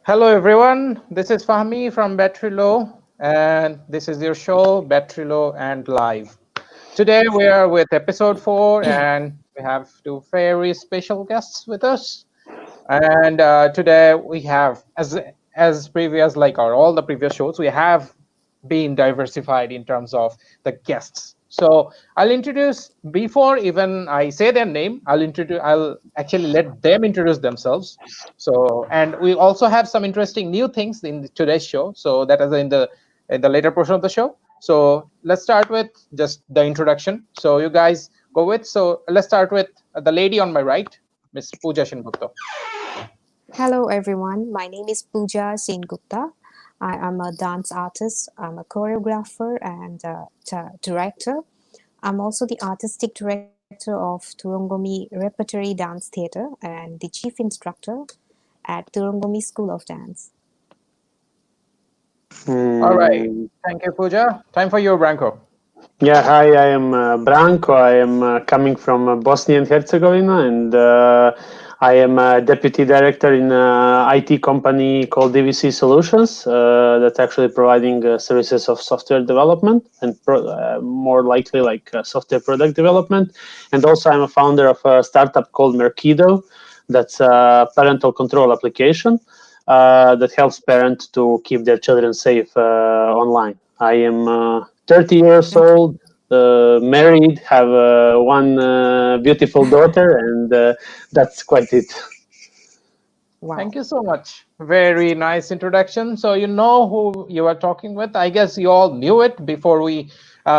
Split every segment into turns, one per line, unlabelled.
Hello everyone, this is Fahmi from Battery Low, and this is your show Battery Low and Live. Today we are with episode 4, and we have two very special guests with us. And today we have, as previous, like our all the previous shows, we have been diversified in terms of the guests. So I'll introduce, before even I say their name, I'll actually let them introduce themselves. So, and we also have some interesting new things in today's show. So that is in the later portion of the show. So let's start with just the introduction. So you guys go with. So let's start with the lady on my right, Miss Pooja Sengupta.
Hello everyone, my name is Pooja Sengupta. I am a dance artist, I'm a choreographer and director. I'm also the artistic director of Turongomi Repertory Dance Theatre and the chief instructor at Turongomi School of Dance.
All right.
Mm,
Thank you, Pooja. Time for you, Branko.
yeah, hi, I am Branko. I am coming from Bosnia and Herzegovina, and I am a deputy director in an IT company called DVC Solutions that's actually providing services of software development and more likely like software product development. And also, I'm a founder of a startup called Merkido, that's a parental control application that helps parents to keep their children safe online. I am 30 years old, married, have one beautiful daughter, and that's quite it.
Wow.
Thank you so much. Very nice introduction. So you know who you are talking with. I guess you all knew it before we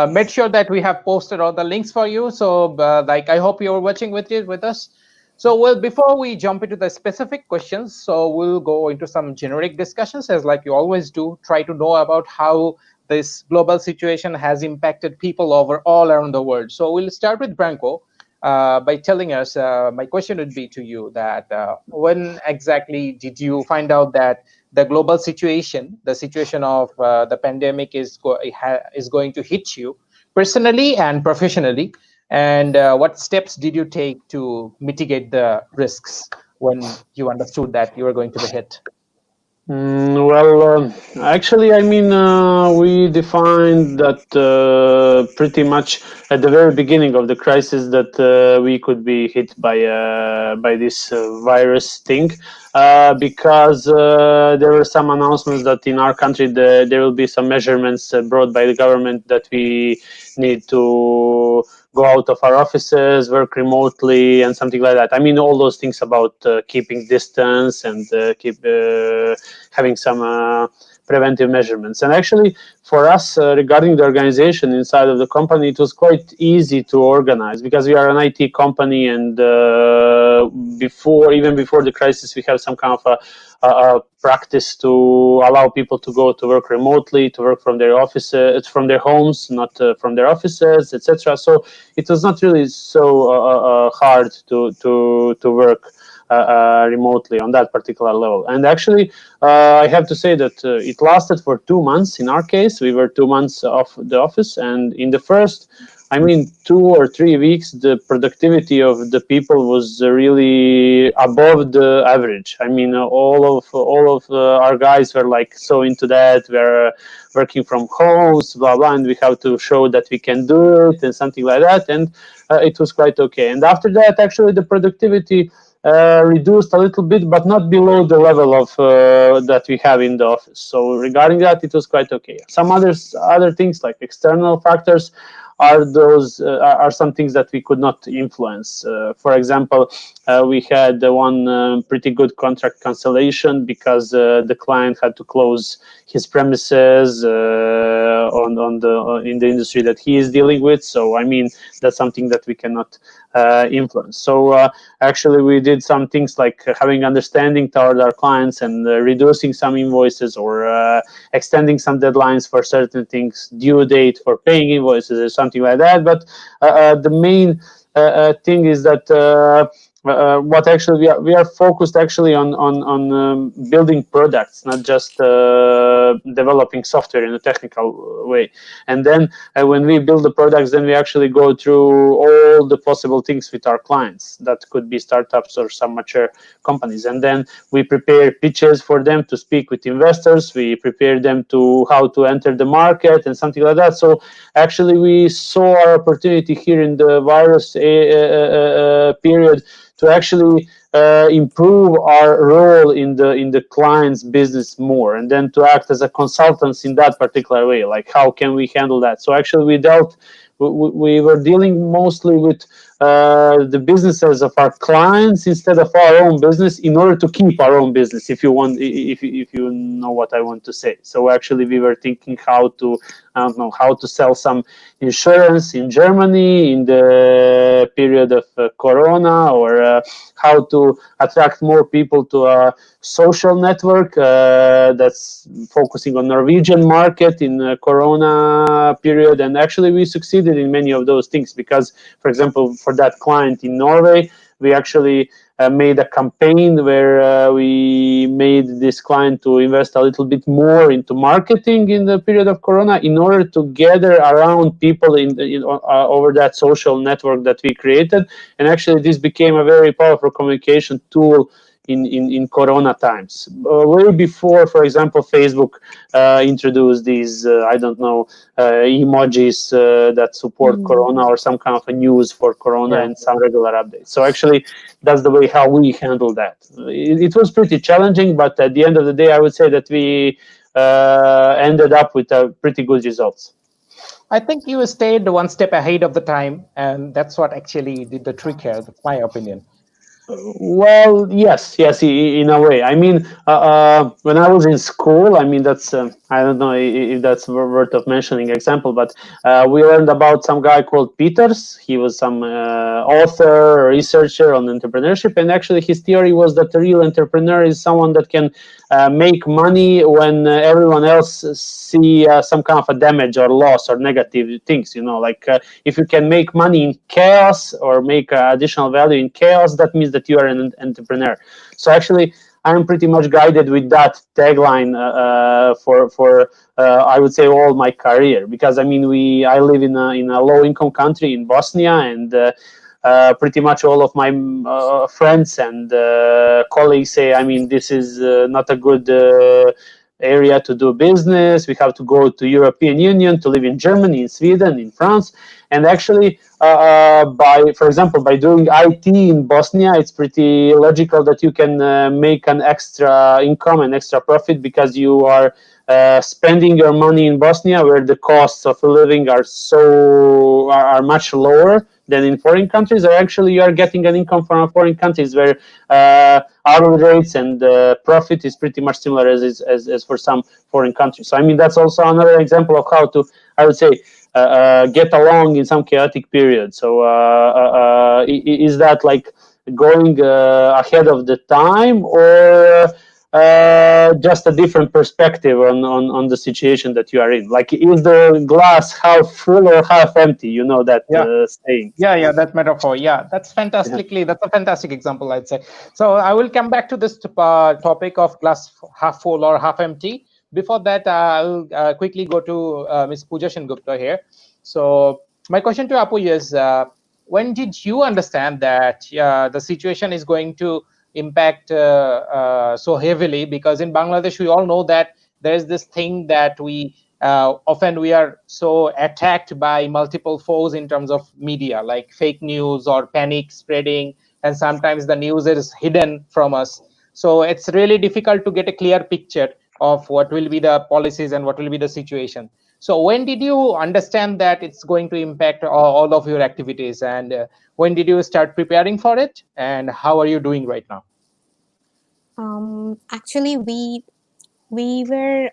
made sure that we have posted all the links for you. So like I hope you're watching with us. So well, before we jump into the specific questions, so we'll go into some generic discussions as like you always do. Try to know about how this global situation has impacted people over all around the world. So we'll start with Branko by telling us, my question would be to you that when exactly did you find out that the global situation, the situation of the pandemic is going to hit you personally and professionally, and what steps did you take to mitigate the risks when you understood that you were going to be hit?
Actually, I mean, we defined that pretty much at the very beginning of the crisis that we could be hit by this virus thing, because there were some announcements that in our country there will be some measurements brought by the government that we need to go out of our offices, work remotely, and something like that. I mean, all those things about keeping distance and keep having some preventive measurements. And actually, for us, regarding the organization inside of the company, it was quite easy to organize because we are an IT company, and even before the crisis, we have some kind of a practice to allow people to go to work remotely, to work from their offices, from their homes, not from their offices, etc. So it was not really so hard to work remotely on that particular level. And actually, I have to say that it lasted for 2 months. In our case, we were 2 months off the office, and in the first, I mean, 2 or 3 weeks, the productivity of the people was really above the average. I mean, all of our guys were like so into that. We're working from homes, blah blah, and we have to show that we can do it and something like that. And it was quite okay. And after that, actually, the productivity reduced a little bit, but not below the level of that we have in the office. So regarding that, it was quite okay. Some other things like external factors are some things that we could not influence. For example, we had one pretty good contract cancellation because the client had to close his premises in the industry that he is dealing with. So I mean, that's something that we cannot influence. So actually, we did some things like having understanding toward our clients and reducing some invoices or extending some deadlines for certain things, due date for paying invoices or something like that. But the main thing is that what actually we are focused actually on building products, not just developing software in a technical way. And then when we build the products, then we actually go through all the possible things with our clients. That could be startups or some mature companies, and then we prepare pitches for them to speak with investors. We prepare them to how to enter the market and something like that. So actually, we saw our opportunity here in the virus period to actually improve our role in the client's business more, and then to act as a consultants in that particular way. Like how can we handle that? So actually, we were dealing mostly with the businesses of our clients instead of our own business, in order to keep our own business. If you want, if you know what I want to say. So actually, we were thinking how to, I don't know, how to sell some insurance in Germany in the period of Corona, or how to attract more people to a social network that's focusing on Norwegian market in Corona period. And actually, we succeeded in many of those things because, for example, for that client in Norway, we actually made a campaign where we made this client to invest a little bit more into marketing in the period of Corona, in order to gather around people over that social network that we created. And actually, this became a very powerful communication tool in Corona times. Way before, for example, Facebook introduced these, I don't know, emojis that support Corona, or some kind of a news for Corona,
Yeah.
and some regular updates. So actually, that's the way how we handle that. It was pretty challenging, but at the end of the day, I would say that we ended up with pretty good results.
I think you stayed one step ahead of the time, and that's what actually did the trick here. That's my opinion.
Well, yes, in a way. I mean, when I was in school, I mean, that's I don't know if that's worth of mentioning example, but we learned about some guy called Peters. He was some author, researcher on entrepreneurship, and actually his theory was that the real entrepreneur is someone that can make money when everyone else see some kind of a damage or loss or negative things. You know, like if you can make money in chaos or make additional value in chaos, that means that you are an entrepreneur. So actually, I'm pretty much guided with that tagline for I would say all my career, because I mean I live in a low income country in Bosnia, and pretty much all of my friends and colleagues say, I mean, this is not a good area to do business. We have to go to European Union, to live in Germany, in Sweden, in France. And actually, for example, by doing IT in Bosnia, it's pretty logical that you can make an extra income and extra profit, because you are spending your money in Bosnia, where the costs of living are much lower than in foreign countries. Or actually, you are getting an income from foreign countries, where hourly rates and profit is pretty much similar as for some foreign countries. So I mean, that's also another example of how to, I would say, get along in some chaotic period. So is that like going ahead of the time, or just a different perspective on the situation that you are in? Like, is the glass half full or half empty? You know that
Yeah.
saying.
Yeah, that metaphor. Yeah, that's a fantastic example, I'd say. So I will come back to this topic of glass half full or half empty. Before that, I'll quickly go to Ms. Pooja Sengupta here. So my question to Apu is, when did you understand that the situation is going to impact so heavily? Because in Bangladesh, we all know that there's this thing that often we are so attacked by multiple foes in terms of media, like fake news or panic spreading, and sometimes the news is hidden from us. So it's really difficult to get a clear picture of what will be the policies and what will be the situation. So when did you understand that it's going to impact all of your activities, and when did you start preparing for it, and how are you doing right now?
Actually, we were,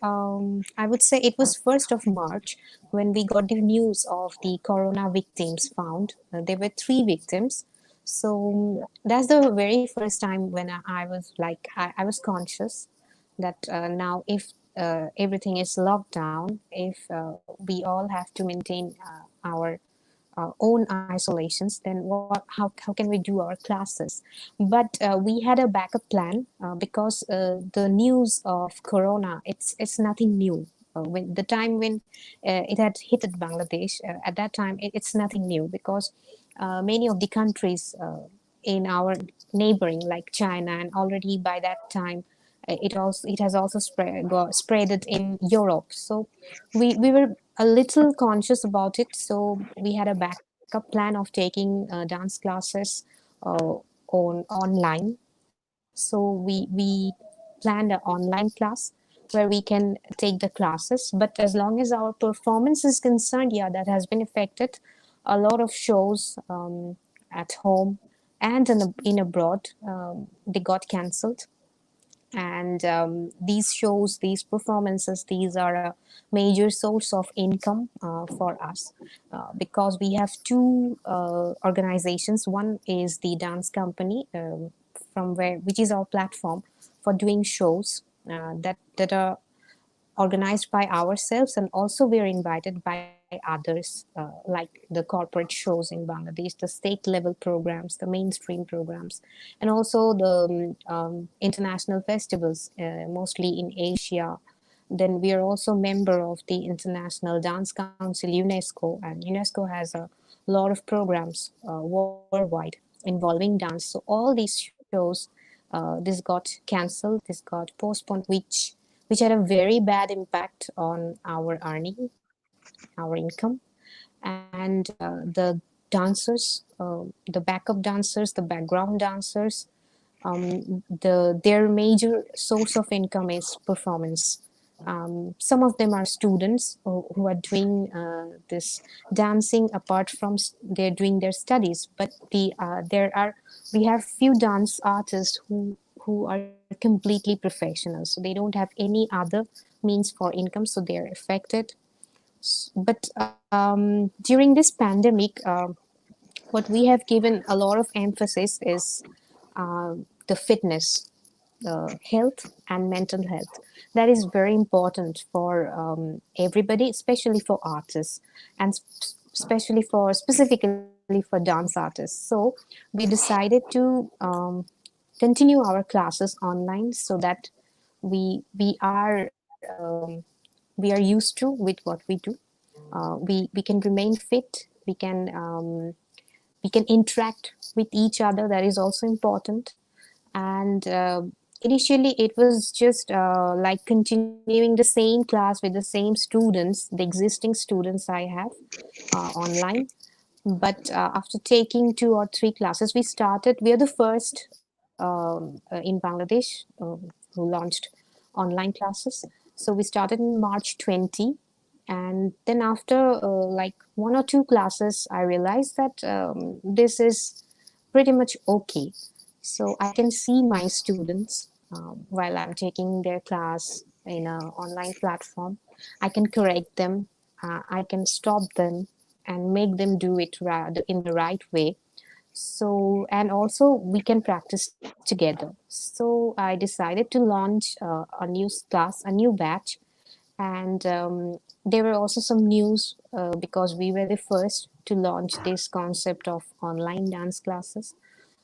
I would say it was 1st of March when we got the news of the corona victims found. There were 3 victims. So that's the very first time when I was like, I was conscious that now if everything is locked down, if we all have to maintain our own isolations, then how can we do our classes? But we had a backup plan because the news of corona, it's nothing new. When the time when it had hit at Bangladesh, at that time it's nothing new, because many of the countries in our neighboring, like China, and already by that time it has also spread it in Europe. So we were a little conscious about it. So we had a backup plan of taking dance classes uh, online. So we planned an online class where we can take the classes. But as long as our performance is concerned, yeah, that has been affected. A lot of shows at home and in abroad, they got cancelled. And these shows, these performances, these are a major source of income for us, because we have two organizations. One is the dance company, from where which is our platform for doing shows that are organized by ourselves, and also we are invited by others, like the corporate shows in Bangladesh, the state level programs, the mainstream programs, and also the international festivals, mostly in Asia. Then we are also member of the International Dance Council, UNESCO, and UNESCO has a lot of programs worldwide involving dance. So all these shows, this got cancelled, this got postponed, which had a very bad impact on our earning, our income. And the dancers, the backup dancers, the background dancers, their major source of income is performance. Some of them are students who are doing this dancing apart from they're doing their studies. But we have few dance artists who are completely professional, so they don't have any other means for income, so they're affected. But during this pandemic, what we have given a lot of emphasis is the fitness, health, and mental health. That is very important for everybody, especially for artists, and especially for specifically for dance artists. So we decided to continue our classes online, so that we are used to with what we do. We can remain fit. We can interact with each other. That is also important. And initially it was just like continuing the same class with the same students, the existing students I have online. But after taking 2 or 3 classes, we are the first in Bangladesh who launched online classes. So we started in March 20. And then after like 1 or 2 classes, I realized that this is pretty much okay. So I can see my students while I'm taking their class in an online platform. I can correct them. I can stop them and make them do it in the right way. So, and also we can practice together. So I decided to launch a new class, a new batch. And there were also some news because we were the first to launch this concept of online dance classes.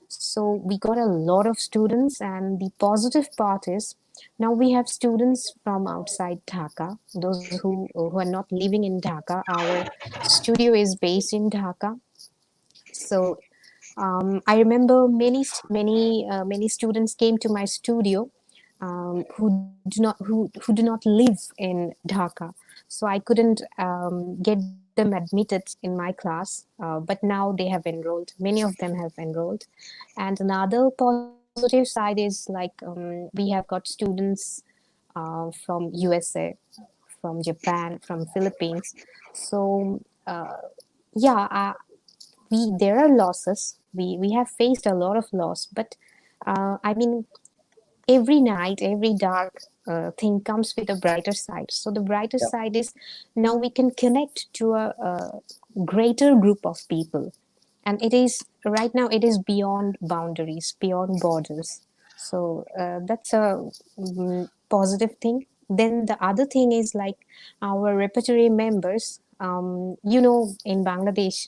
So we got a lot of students, and the positive part is now we have students from outside Dhaka, those who are not living in Dhaka. Our studio is based in Dhaka. So I remember many students came to my studio who do not live in Dhaka. So I couldn't get them admitted in my class, but now they have enrolled. Many of them have enrolled. And another positive side is like we have got students from USA, from Japan, from Philippines. So yeah, there are losses. We have faced a lot of loss, but I mean, every night, every dark thing comes with a brighter side. So the brighter
Yeah.
side is now we can connect to a greater group of people, and it is right now it is beyond boundaries, beyond borders. So that's a positive thing. Then the other thing is like our repertory members. in Bangladesh,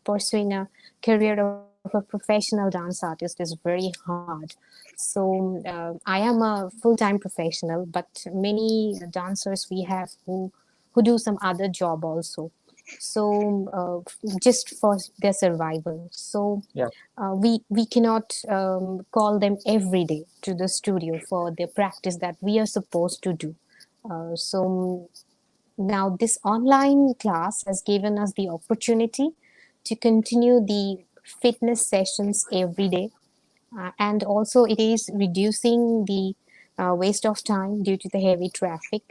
pursuing a career of a professional dance artist is very hard. So I am a full-time professional, but many dancers we have who do some other job also. So just for their survival. So
Yeah.
we cannot call them every day to the studio for their practice that we are supposed to do. So now this online class has given us the opportunity to continue the fitness sessions every day, and also it is reducing the waste of time due to the heavy traffic.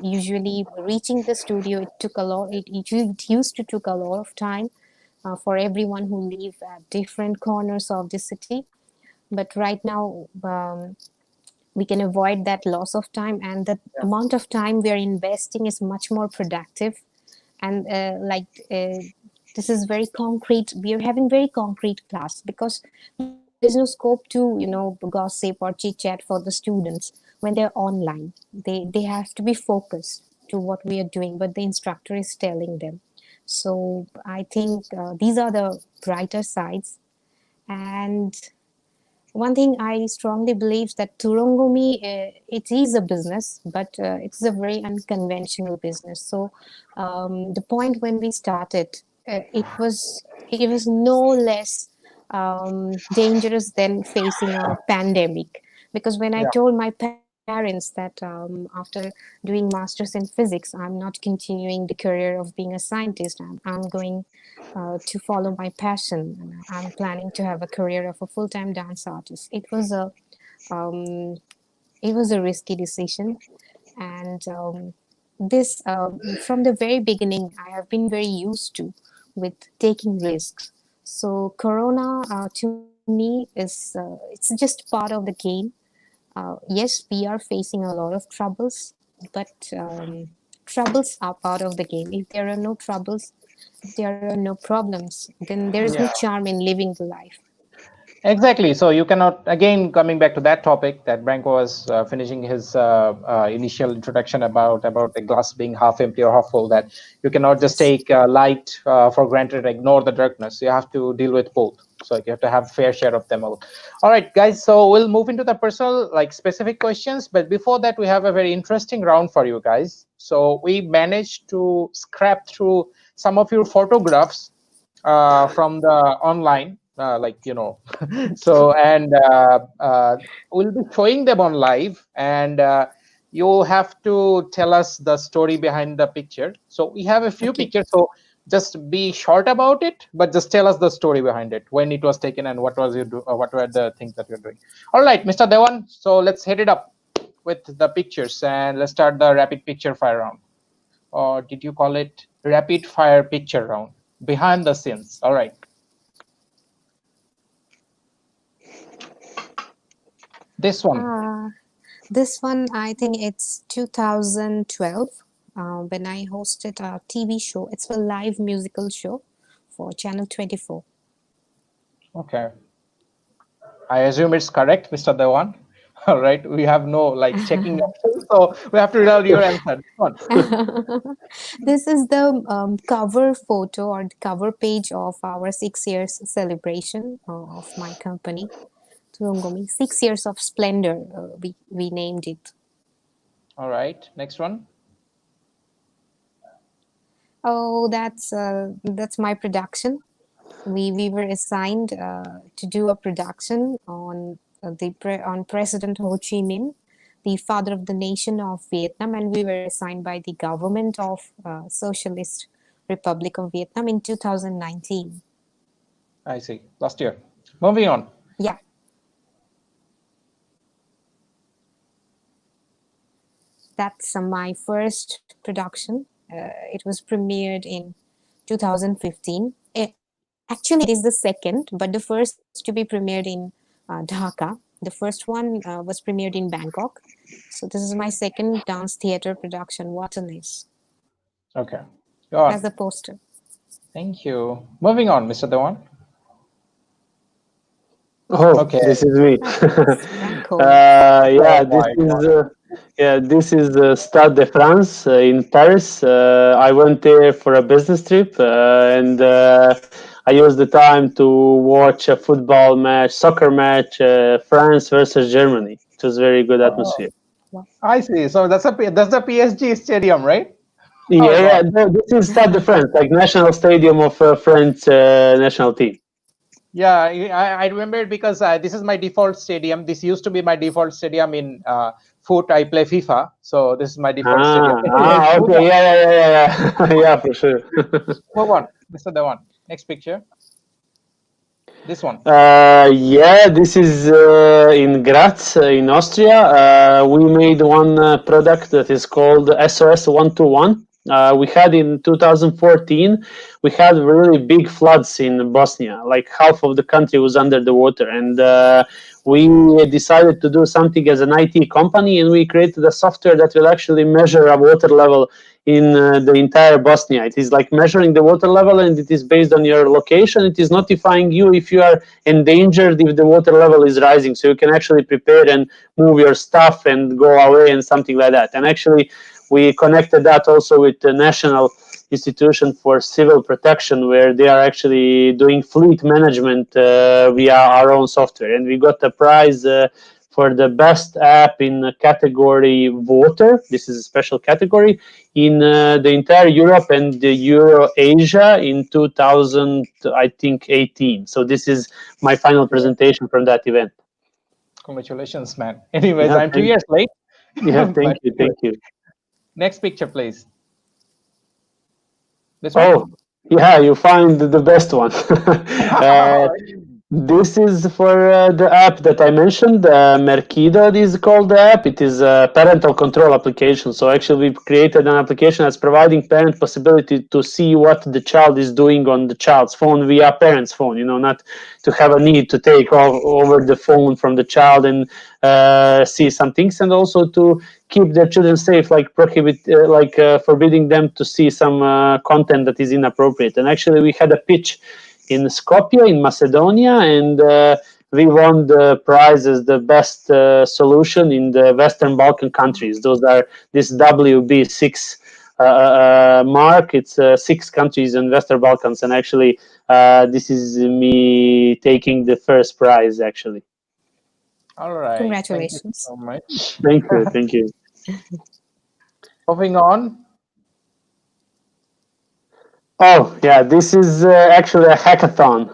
Usually reaching the studio, it took a lot. It used to took a lot of time for everyone who live at different corners of the city. But right now, we can avoid that loss of time, and the amount of time we are investing is much more productive. And this is very concrete. We are having very concrete class because there is no scope to gossip or chit chat for the students when they're online. They have to be focused to what we are doing, but the instructor is telling them. So I think these are the brighter sides. And one thing I strongly believe that Turongomi, it is a business, but it's a very unconventional business. So the point when we started, it was no less dangerous than facing a pandemic. Because when I
Yeah.
told my parents that after doing masters in physics, I'm not continuing the career of being a scientist. I'm going to follow my passion, and I'm planning to have a career of a full-time dance artist. Um, it was a risky decision, and this from the very beginning, I have been very used to with taking risks. So Corona to me is it's just part of the game. Yes, we are facing a lot of troubles, but troubles are part of the game. If there are no troubles, if there are no problems, then there is no
Yeah.
charm in living the life.
Exactly. So you cannot, again, coming back to that topic that Branko was finishing his initial introduction about the glass being half empty or half full, that you cannot just
Yes.
take light for granted, ignore the darkness. You have to deal with both. So you have to have fair share of them all. All right, guys. So we'll move into the personal, like specific questions. But before that, we have a very interesting round for you guys. So we managed to scrap through some of your photographs from the online, so, and we'll be showing them on live, and you have to tell us the story behind the picture. So we have a few
Okay.
pictures, so just be short about it, but just tell us the story behind it, when it was taken and what was what were the things that you're doing. All right, Mr. Dewan, so let's hit it up with the pictures, and let's start the rapid picture fire round. Or did you call it rapid fire picture round? Behind the scenes. All right. This one.
Uh, this one, I think it's 2012 when I hosted a TV show. It's a live musical show for Channel 24.
Okay. I assume it's correct, Mr. Dewan. All right. We have no like checking options, so we have to read out your answer. This one.
This is the cover photo or the cover page of our 6 years celebration of my company, Turongomi. 6 years of splendor, we named it.
All right. Next one.
Oh, that's my production. We were assigned to do a production on on President Ho Chi Minh, the father of the nation of Vietnam, and we were assigned by the government of Socialist Republic of Vietnam in 2019.
I see. Last year. Moving on.
Yeah, that's my first production. It was premiered in 2015. Actually, it is the second, but the first to be premiered in Dhaka. The first one was premiered in Bangkok. So this is my second dance theater production. What a nice.
Okay. Go
That's
on.
the poster.
Thank you. Moving on, Mr. Dewan.
Oh,
Okay.
this is me.
That's Branko.
Yeah,
Oh
this
my
is
God.
Yeah, this is Stade de France in Paris. I went there for a business trip, and I used the time to watch a football match, soccer match, France versus Germany. It was very good
Oh,
atmosphere.
I see. So that's the PSG stadium, right? Oh
Yeah, yeah,
God.
no, this is Stade de France, like national stadium of French national team.
Yeah, I remember it because this is my default stadium. This used to be my default stadium in foot. I play FIFA, so this is my default stadium. Anyways, move
Okay,
on.
yeah, yeah, for sure.
Move on. This is the one. Next picture. This one.
Yeah, this is in Graz, in Austria. We made one product that is called SOS 121. We had in 2014, we had really big floods in Bosnia. Like half of the country was under the water, and we decided to do something as an IT company, and we created a software that will actually measure a water level in the entire Bosnia. It is like measuring the water level, and it is based on your location. It is notifying you if you are endangered, if the water level is rising, so you can actually prepare and move your stuff and go away and something like that. And actually, we connected that also with the National Institution for Civil Protection, where they are actually doing fleet management via our own software, and we got a prize for the best app in the category water. This is a special category in the entire Europe and the Euro Asia in 2000, I think, 18. So this is my final presentation from that event.
Congratulations, man. Anyways,
Yeah,
I'm 2 years late,
yeah, thank
but
you,
anyway.
thank you.
Next picture, please. This one.
Oh, yeah, you find the best one.
All right.
This is for the app that I mentioned, Merkido is called the app. It is a parental control application. So actually we've created an application that's providing parent possibility to see what the child is doing on the child's phone via parent's phone, not to have a need to take over the phone from the child and see some things, and also to keep their children safe, like forbidding them to see some content that is inappropriate. And actually we had a pitch in Skopje in Macedonia, and we won the prize as the best solution in the Western Balkan countries. Those are this WB6 mark. It's 6 countries in Western Balkans, and actually this is me taking the first prize actually.
All right. Thank you
Congratulations.
so much.
Thank you, thank you.
Moving on.
Oh yeah, this is actually a hackathon.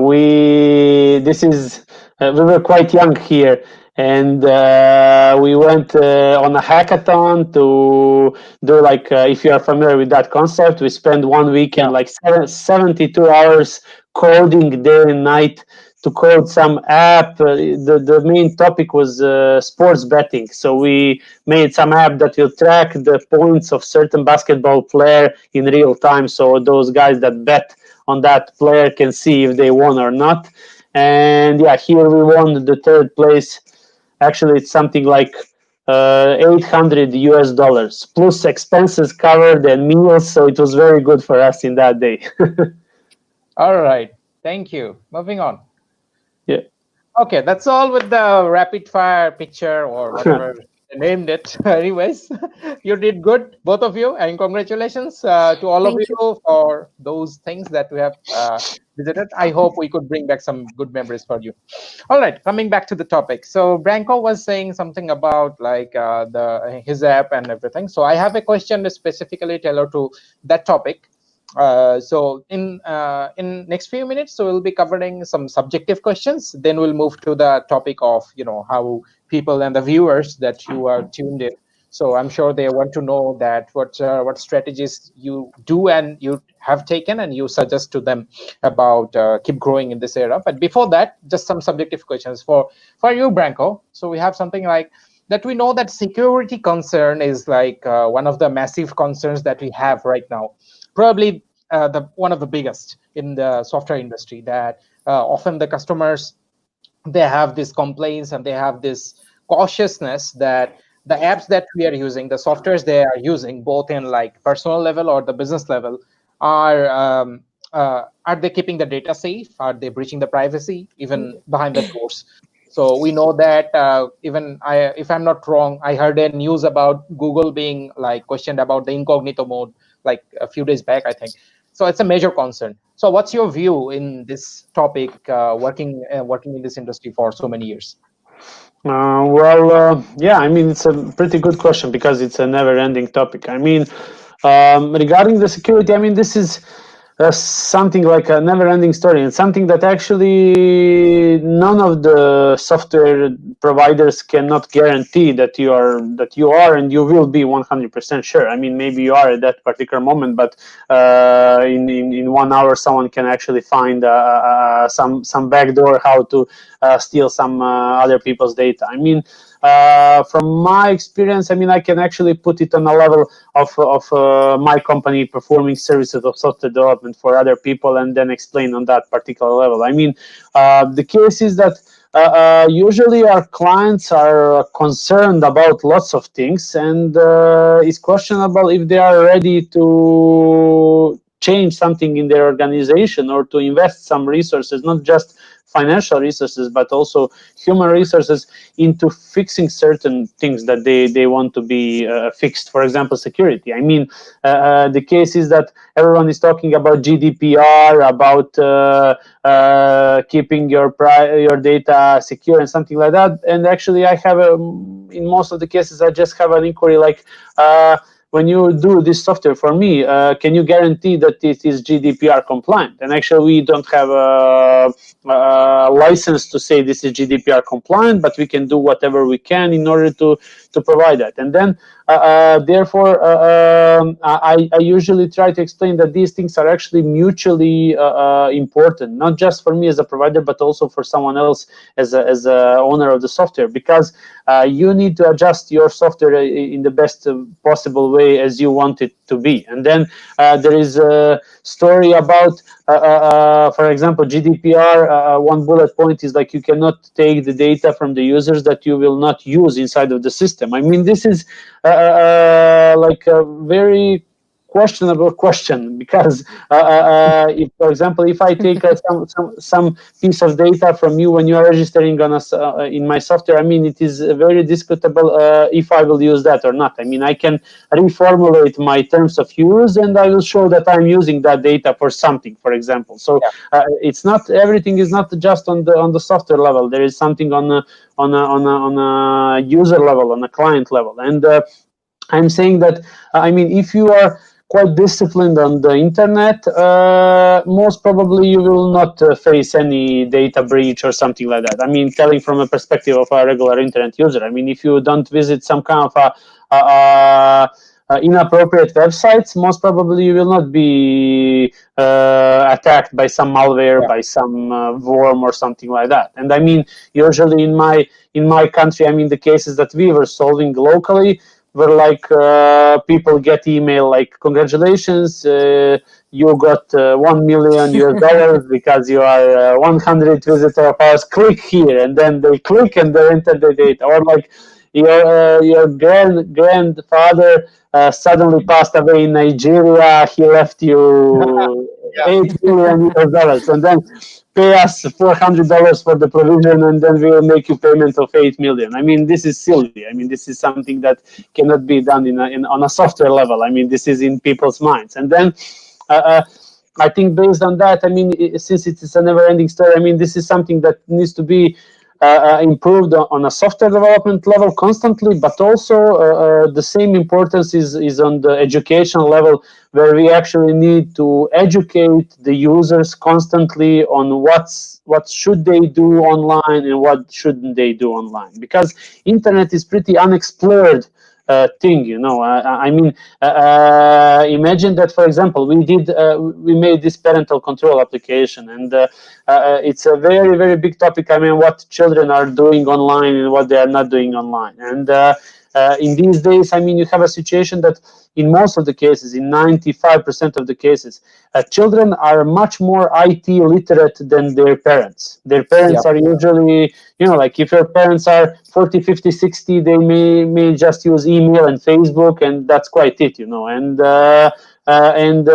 We were quite young here, and we went on a hackathon to do like if you are familiar with that concept. We spent one weekend,
Yeah.
like 72 hours coding day and night to code some app. The main topic was sports betting, so we made some app that will track the points of certain basketball player in real time, so those guys that bet on that player can see if they won or not. And yeah, here we won the third place. Actually, it's something like 800 US dollars plus expenses covered and meals, so it was very good for us in that day.
All right. Thank you. Moving on.
Yeah.
Okay, that's all with the rapid fire picture or whatever they named it. Anyways, you did good, both of you, and congratulations to all of
Thank you.
you for those things that we have visited. I hope we could bring back some good memories for you. All right, coming back to the topic. So Branko was saying something about like his app and everything. So I have a question specifically tailored to that topic. So in next few minutes, so we'll be covering some subjective questions. Then we'll move to the topic of how people and the viewers that you are tuned in. So I'm sure they want to know that what strategies you do and you have taken and you suggest to them about keep growing in this era. But before that, just some subjective questions for you, Branko. So we have something like that. We know that security concern is like one of the massive concerns that we have right now, probably the one of the biggest in the software industry, that often the customers, they have these complaints and they have this cautiousness that the apps that we are using, the softwares they are using, both in like personal level or the business level, are they keeping the data safe? Are they breaching the privacy even behind the doors? So we know that even if I'm not wrong, I heard a news about Google being like questioned about the incognito mode like a few days back, I think. So it's a major concern. So what's your view in this topic, working in this industry for so many years?
Yeah, I mean, it's a pretty good question because it's a never-ending topic. I mean, regarding the security, I mean, this is something like a never-ending story, and something that actually none of the software providers cannot guarantee that you are and you will be 100% sure. I mean, maybe you are at that particular moment, but in 1 hour, someone can actually find some backdoor how to steal some other people's data. I mean, from my experience, I mean, I can actually put it on a level of my company performing services of software development for other people, and then explain on that particular level. I mean, the case is that usually our clients are concerned about lots of things, and it's questionable if they are ready to change something in their organization or to invest some resources, not just financial resources, but also human resources into fixing certain things that they want to be fixed. For example, security. I mean, the case is that everyone is talking about GDPR, about keeping your data secure and something like that. And actually, I have in most of the cases, I just have an inquiry like, when you do this software for me, can you guarantee that it is GDPR compliant? And actually, we don't have a license to say this is GDPR compliant, but we can do whatever we can in order to provide that. And then, therefore, I usually try to explain that these things are actually mutually important, not just for me as a provider, but also for someone else as a owner of the software, because you need to adjust your software in the best possible way as you want it to be. And then there is a story about, for example, GDPR. One bullet point is like you cannot take the data from the users that you will not use inside of the system. I mean, this is like a very questionable question, because if, for example, if I take some piece of data from you when you are registering on us in my software, I mean, it is very discutable if I will use that or not. I mean, I can reformulate my terms of use, and I will show that I'm using that data for something, for example. So it's not, everything is not just on the software level. There is something on a user level, on a client level. And I'm saying that, I mean, if you are quite disciplined on the internet, most probably you will not face any data breach or something like that. I mean, telling from a perspective of a regular internet user, I mean, if you don't visit some kind of inappropriate websites, most probably you will not be attacked by some malware, by some worm or something like that. And I mean, usually in my country, I mean, the cases that we were solving locally were like people get email like, congratulations, you got $1 million US because you are 100 visitor of ours, click here. And then they click and they enter the data. Or like your grandfather suddenly passed away in Nigeria, he left you $8 million US, and then pay us $400 for the provision, and then we will make you payment of $8 million. I mean, this is silly. I mean, this is something that cannot be done on a software level. I mean, this is in people's minds. And then I think based on that, I mean, since it is a never-ending story, I mean, this is something that needs to be improved on a software development level constantly, but also the same importance is on the education level, where we actually need to educate the users constantly on what should they do online and what shouldn't they do online, because internet is pretty unexplored thing, you know. I mean, imagine that, for example, we made this parental control application, and it's a very, very big topic. I mean, what children are doing online and what they are not doing online. And in these days, I mean, you have a situation that in most of the cases, in 95% of the cases, children are much more IT literate than their parents. Their parents are usually, you know, like if your parents are 40, 50, 60, they may just use email and Facebook, and that's quite it, you know. And and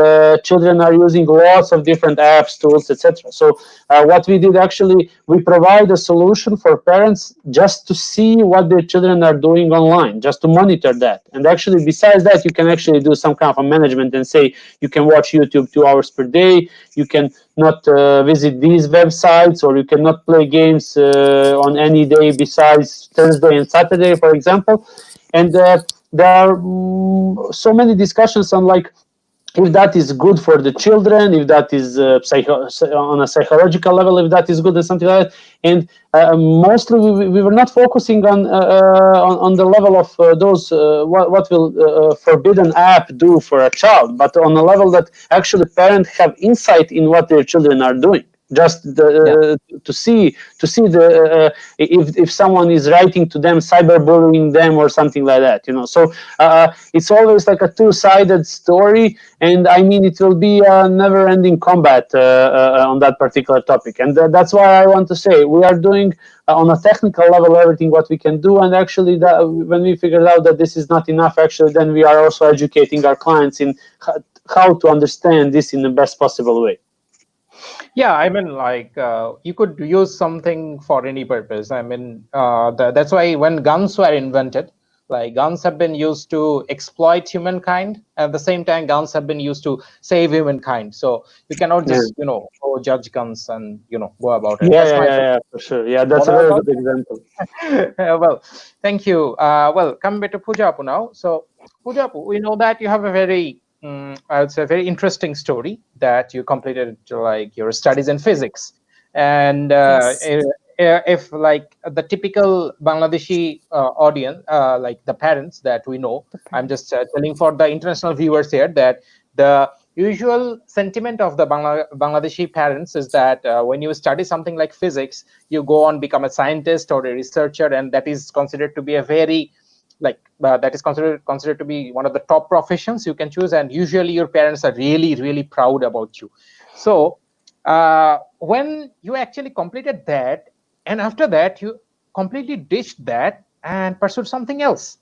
children are using lots of different apps, tools, etc. So what we did actually, we provide a solution for parents just to see what their children are doing online, just to monitor that. And actually, besides that, you can actually do some kind of a management and say you can watch YouTube 2 hours per day, you can not visit these websites, or you cannot play games on any day besides Thursday and Saturday, for example. And there are so many discussions on like if that is good for the children, if that is on a psychological level, if that is good or something like that. And mostly we were not focusing on the level of those what will forbidden app do for a child, but on a level that actually parents have insight in what their children are doing. Just to see the if someone is writing to them, cyberbullying them or something like that, so it's always like a two-sided story, and I mean it will be a never-ending combat on that particular topic. And that's why I want to say we are doing on a technical level everything what we can do, and actually when we figured out that this is not enough, actually then we are also educating our clients in how to understand this in the best possible way.
Yeah, I mean, like you could use something for any purpose. I mean, that's why when guns were invented, like guns have been used to exploit humankind. At the same time, guns have been used to save humankind. So you cannot
Yeah.
just, go judge guns and, go about it.
Yeah,
That's
yeah,
my
yeah, yeah, for sure. Yeah, that's
what
a very
about
good example.
well, thank you. Well, coming back to Pooja now. So, Pooja, we know that you have a very, I would say, very interesting story that you completed like your studies in physics. And
Yes.
if like the typical Bangladeshi audience, like the parents that we know,
The
I'm
parent.
just telling for the international viewers here that the usual sentiment of the Bangladeshi parents is that when you study something like physics, you go on become a scientist or a researcher, and that is considered to be a very like that is considered to be one of the top professions you can choose, and usually your parents are really really proud about you. So when you actually completed that, and after that you completely ditched that and pursued something else,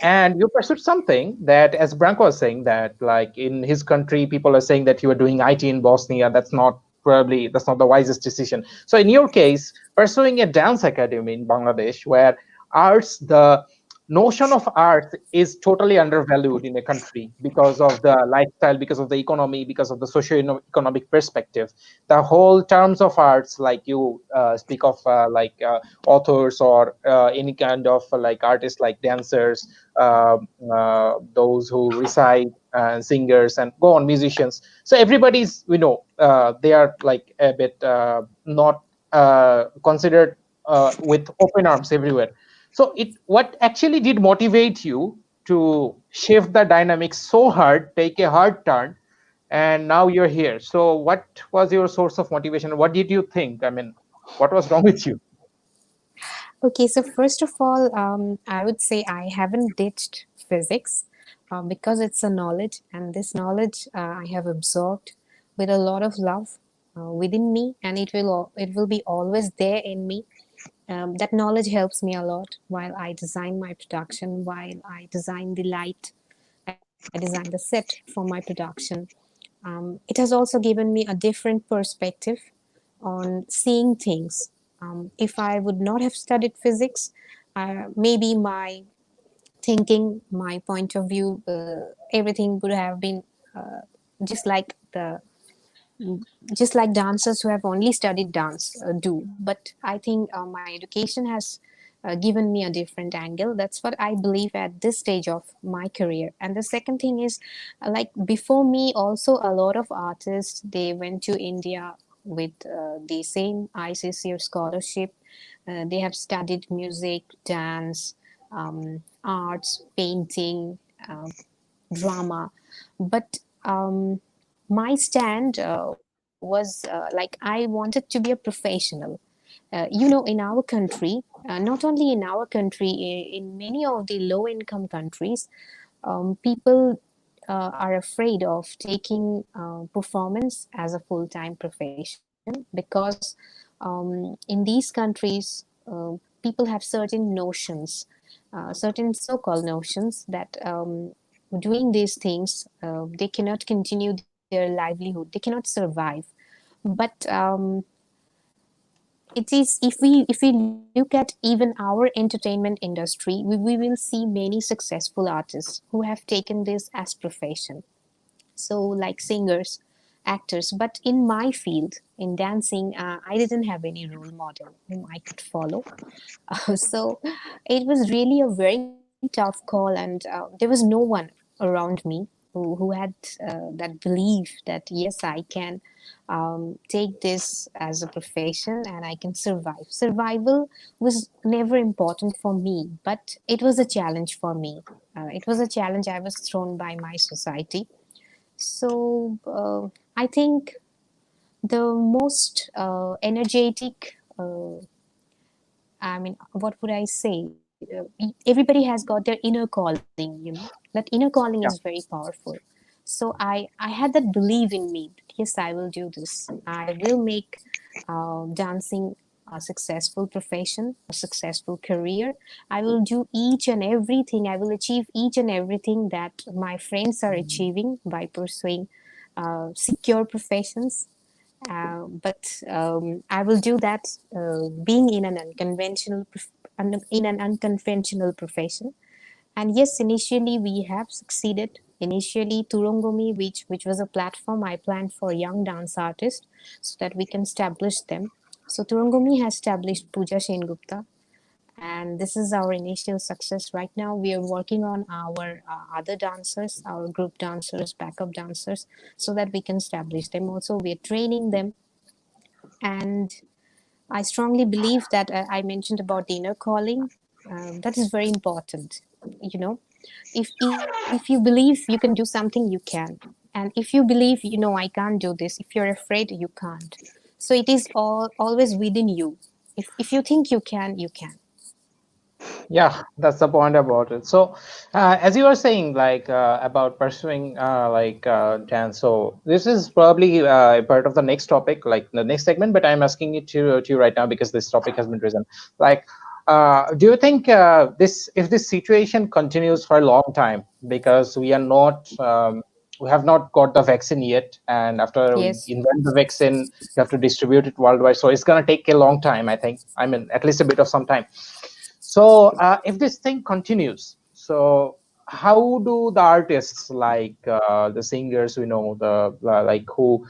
and you pursued something that, as Branko was saying, that like in his country people are saying that you are doing IT in Bosnia. That's not the wisest decision. So in your case, pursuing a dance academy in Bangladesh, where arts the notion of art is totally undervalued in a country because of the lifestyle, because of the economy, because of the socio-economic perspective. The whole terms of arts, like you speak of authors or any kind of like artists, like dancers, uh, those who recite, singers, and go on, musicians. So everybody's, they are like a bit not considered with open arms everywhere. So what actually did motivate you to shift the dynamics so hard, take a hard turn, and now you're here? So what was your source of motivation? What did you think? I mean, what was wrong with you?
Okay, so first of all, I would say I haven't ditched physics because it's a knowledge, and this knowledge I have absorbed with a lot of love within me, and it will be always there in me. That knowledge helps me a lot while I design my production, while I design the light, I design the set for my production. It has also given me a different perspective on seeing things. If I would not have studied physics, maybe my thinking, my point of view, everything would have been uh, just like the just like dancers who have only studied dance do. But I think my education has given me a different angle. That's what I believe at this stage of my career. And the second thing is, like before me, also a lot of artists, they went to India with the same ICCR scholarship. They have studied music, dance, arts, painting, drama. But my stand was like I wanted to be a professional. In our country, not only in our country, in many of the low income countries, people are afraid of taking performance as a full time profession because in these countries, people have certain notions, certain so called notions that doing these things, they cannot continue their livelihood, they cannot survive. But it is, if we look at even our entertainment industry, we will see many successful artists who have taken this as profession, so like singers, actors. But in my field, in dancing, I didn't have any role model whom I could follow. So it was really a very tough call, and there was no one around me who had that belief that yes, I can take this as a profession and I can survive. Survival was never important for me, but it was a challenge for me. It was a challenge I was thrown by my society. So I think the most energetic, I mean, what would I say? Everybody has got their inner calling, you know. That inner calling is very
Yeah.
powerful. So I had that belief in me. That, yes, I will do this. I will make dancing a successful profession, a successful career. I will do each and everything. I will achieve each and everything that my friends are achieving by pursuing secure professions. But I will do that being in an in an unconventional profession. And yes, initially we have succeeded. Initially, Turongomi, which was a platform I planned for young dance artists so that we can establish them. So Turongomi has established Pooja Sengupta, and this is our initial success. Right now we are working on our other dancers, our group dancers, backup dancers, so that we can establish them. Also, we are training them. And I strongly believe that I mentioned about the inner calling. That is very important. You know, if you believe you can do something, you can. And if you believe, I can't do this. If you're afraid, you can't. So it is always within you. If you think you can, you can.
Yeah, that's the point about it. So as you were saying, like about pursuing dance, so this is probably part of the next topic, like the next segment, but I'm asking it to you right now because this topic has been risen. Like do you think this if this situation continues for a long time, because we have not got the vaccine yet, and after we
Yes.
invent the vaccine, you have to distribute it worldwide, so it's going to take a long time, I think. I mean, at least a bit of some time. So if this thing continues, so how do the artists, like the singers, the like who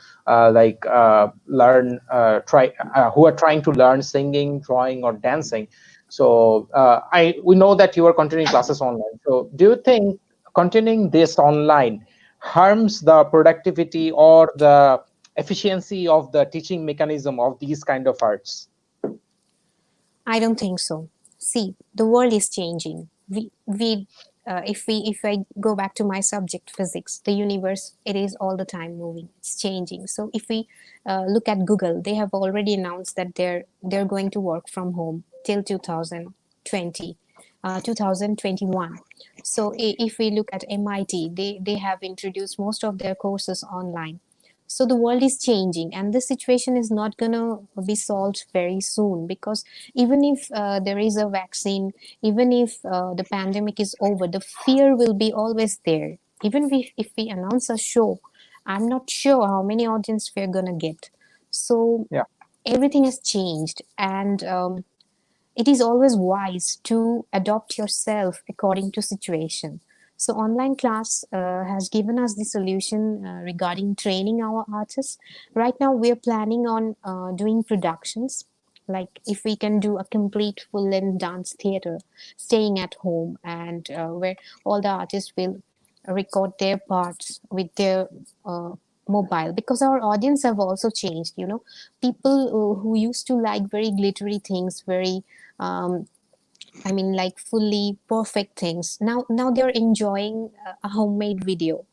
learn try who are trying to learn singing, drawing, or dancing? So I we know that you are continuing classes online. So do you think continuing this online harms the productivity or the efficiency of the teaching mechanism of these kind of arts?
I don't think so. See, the world is changing. If I go back to my subject, physics, the universe, it is all the time moving. It's changing. So if we look at Google, they have already announced that they're going to work from home till 2020, 2021. So if we look at MIT, they have introduced most of their courses online. So the world is changing, and this situation is not going to be solved very soon, because even if there is a vaccine, even if the pandemic is over, the fear will be always there. Even if we announce a show, I'm not sure how many audience we're going to get. So
Yeah.
everything has changed, and it is always wise to adopt yourself according to situation. So online class has given us the solution regarding training our artists. Right now we are planning on doing productions, like if we can do a complete full length dance theater, staying at home, and where all the artists will record their parts with their mobile, because our audience have also changed. People who used to like very glittery things, very um, I mean, like fully perfect things. Now they're enjoying a homemade video,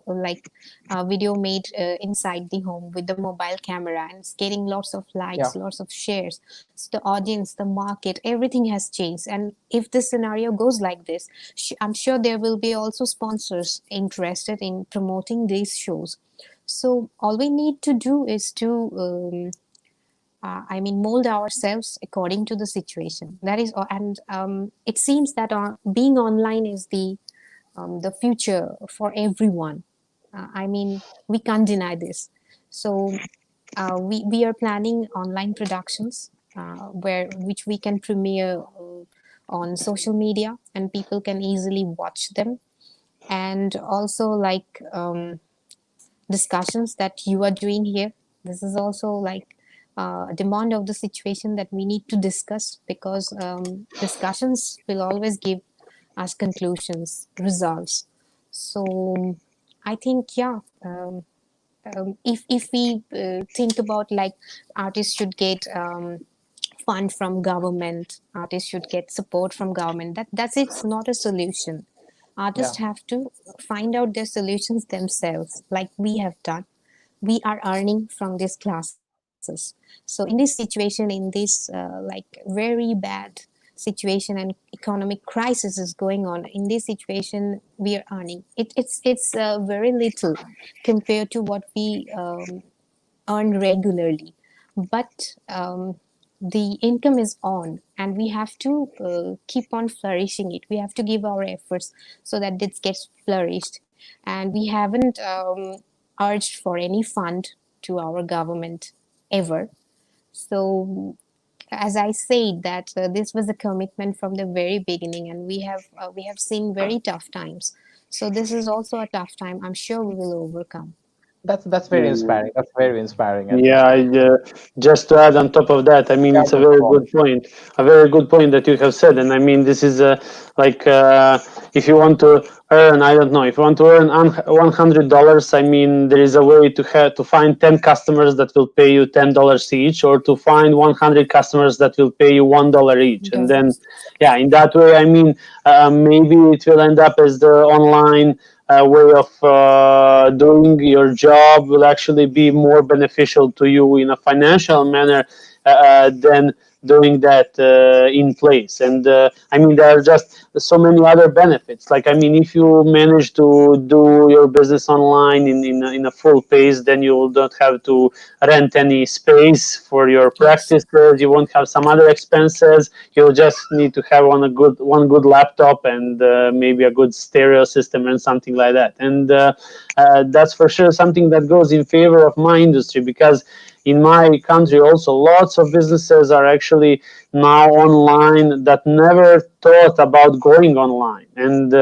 like a video made inside the home with the mobile camera, and it's getting lots of
Yeah.
likes, lots of shares. So the audience, the market, everything has changed. And if this scenario goes like this, I'm sure there will be also sponsors interested in promoting these shows. So all we need to do is to mold ourselves according to the situation. That is, and it seems that being online is the the future for everyone. I mean, we can't deny this. So we are planning online productions where which we can premiere on social media, and people can easily watch them. And also like discussions that you are doing here. This is also like a demand of the situation that we need to discuss, because discussions will always give us conclusions, results. So I think, yeah, if we think about like artists should get fund from government, artists should get support from government, that's it's not a solution.
Yeah.
Artists have to find out their solutions themselves, like we have done. We are earning from these classes. So in this situation, in this like very bad situation and economic crisis is going on, in this situation we are earning it's very little compared to what we earn regularly. But the income is on, and we have to keep on flourishing it. We have to give our efforts so that this gets flourished. And we haven't urged for any fund to our government ever. So as I said, that this was a commitment from the very beginning, and we have seen very tough times. So this is also a tough time. I'm sure we will overcome.
That's very
Yeah.
inspiring. That's very inspiring, I think.
Yeah, just to add on top of that, I mean,
Yeah,
it's a
no
very
problem.
good point, a very good point that you have said. And I mean, this is like if you want to earn, I don't know, if you want to earn $100, I mean, there is a way to have to find 10 customers that will pay you $10 each, or to find 100 customers that will pay you $1 each. And then,
Dollars.
yeah, in that way, I mean, maybe it will end up as the online way of doing your job will actually be more beneficial to you in a financial manner than doing that in place. And I mean, there are just so many other benefits. Like, I mean, if you manage to do your business online in a full pace, then you don't have to rent any space for your
Yes.
practices. You won't have some other expenses. You'll just need to have one good laptop and maybe a good stereo system and something like that. And that's for sure something that goes in favor of my industry, because in my country also lots of businesses are actually now online that never thought about going online. And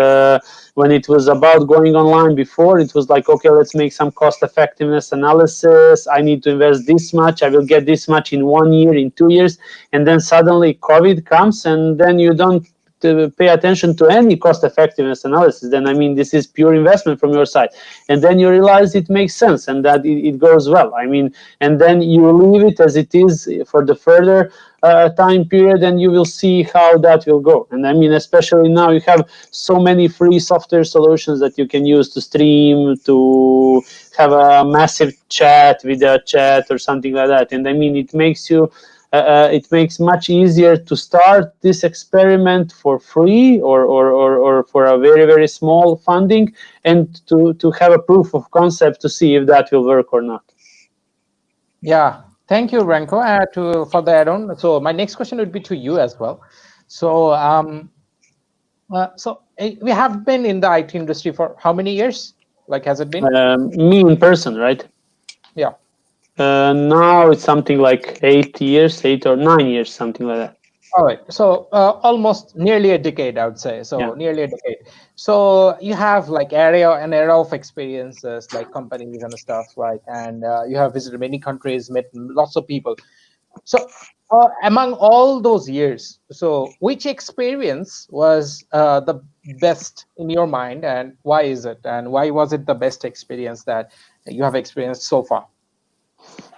when it was about going online before, it was like, okay, let's make some cost effectiveness analysis. I need to invest this much, I will get this much in 1 year, in 2 years. And then suddenly COVID comes, and then you don't to pay attention to any cost effectiveness analysis. Then I mean, this is pure investment from your side. And then you realize it makes sense and that it goes well. I mean, and then you leave it as it is for the further time period, and you will see how that will go. And I mean, especially now you have so many free software solutions that you can use to stream, to have a massive chat, video chat or something like that. And I mean, it makes much easier to start this experiment for free, or for a very, very small funding, and to have a proof of concept to see if that will work or not.
Yeah, thank you, Branko, for the add-on. So my next question would be to you as well. So we have been in the IT industry for how many years? Like, has it been?
Me in person, right?
Yeah.
Now it's something like 8 years, 8 or 9 years, something like that.
All right. So almost nearly a decade, I would say.
Yeah.
So nearly a decade. So you have like an era of experiences, like companies and stuff, right? And you have visited many countries, met lots of people. So among all those years, so which experience was the best in your mind, and why is it? And why was it the best experience that you have experienced so far?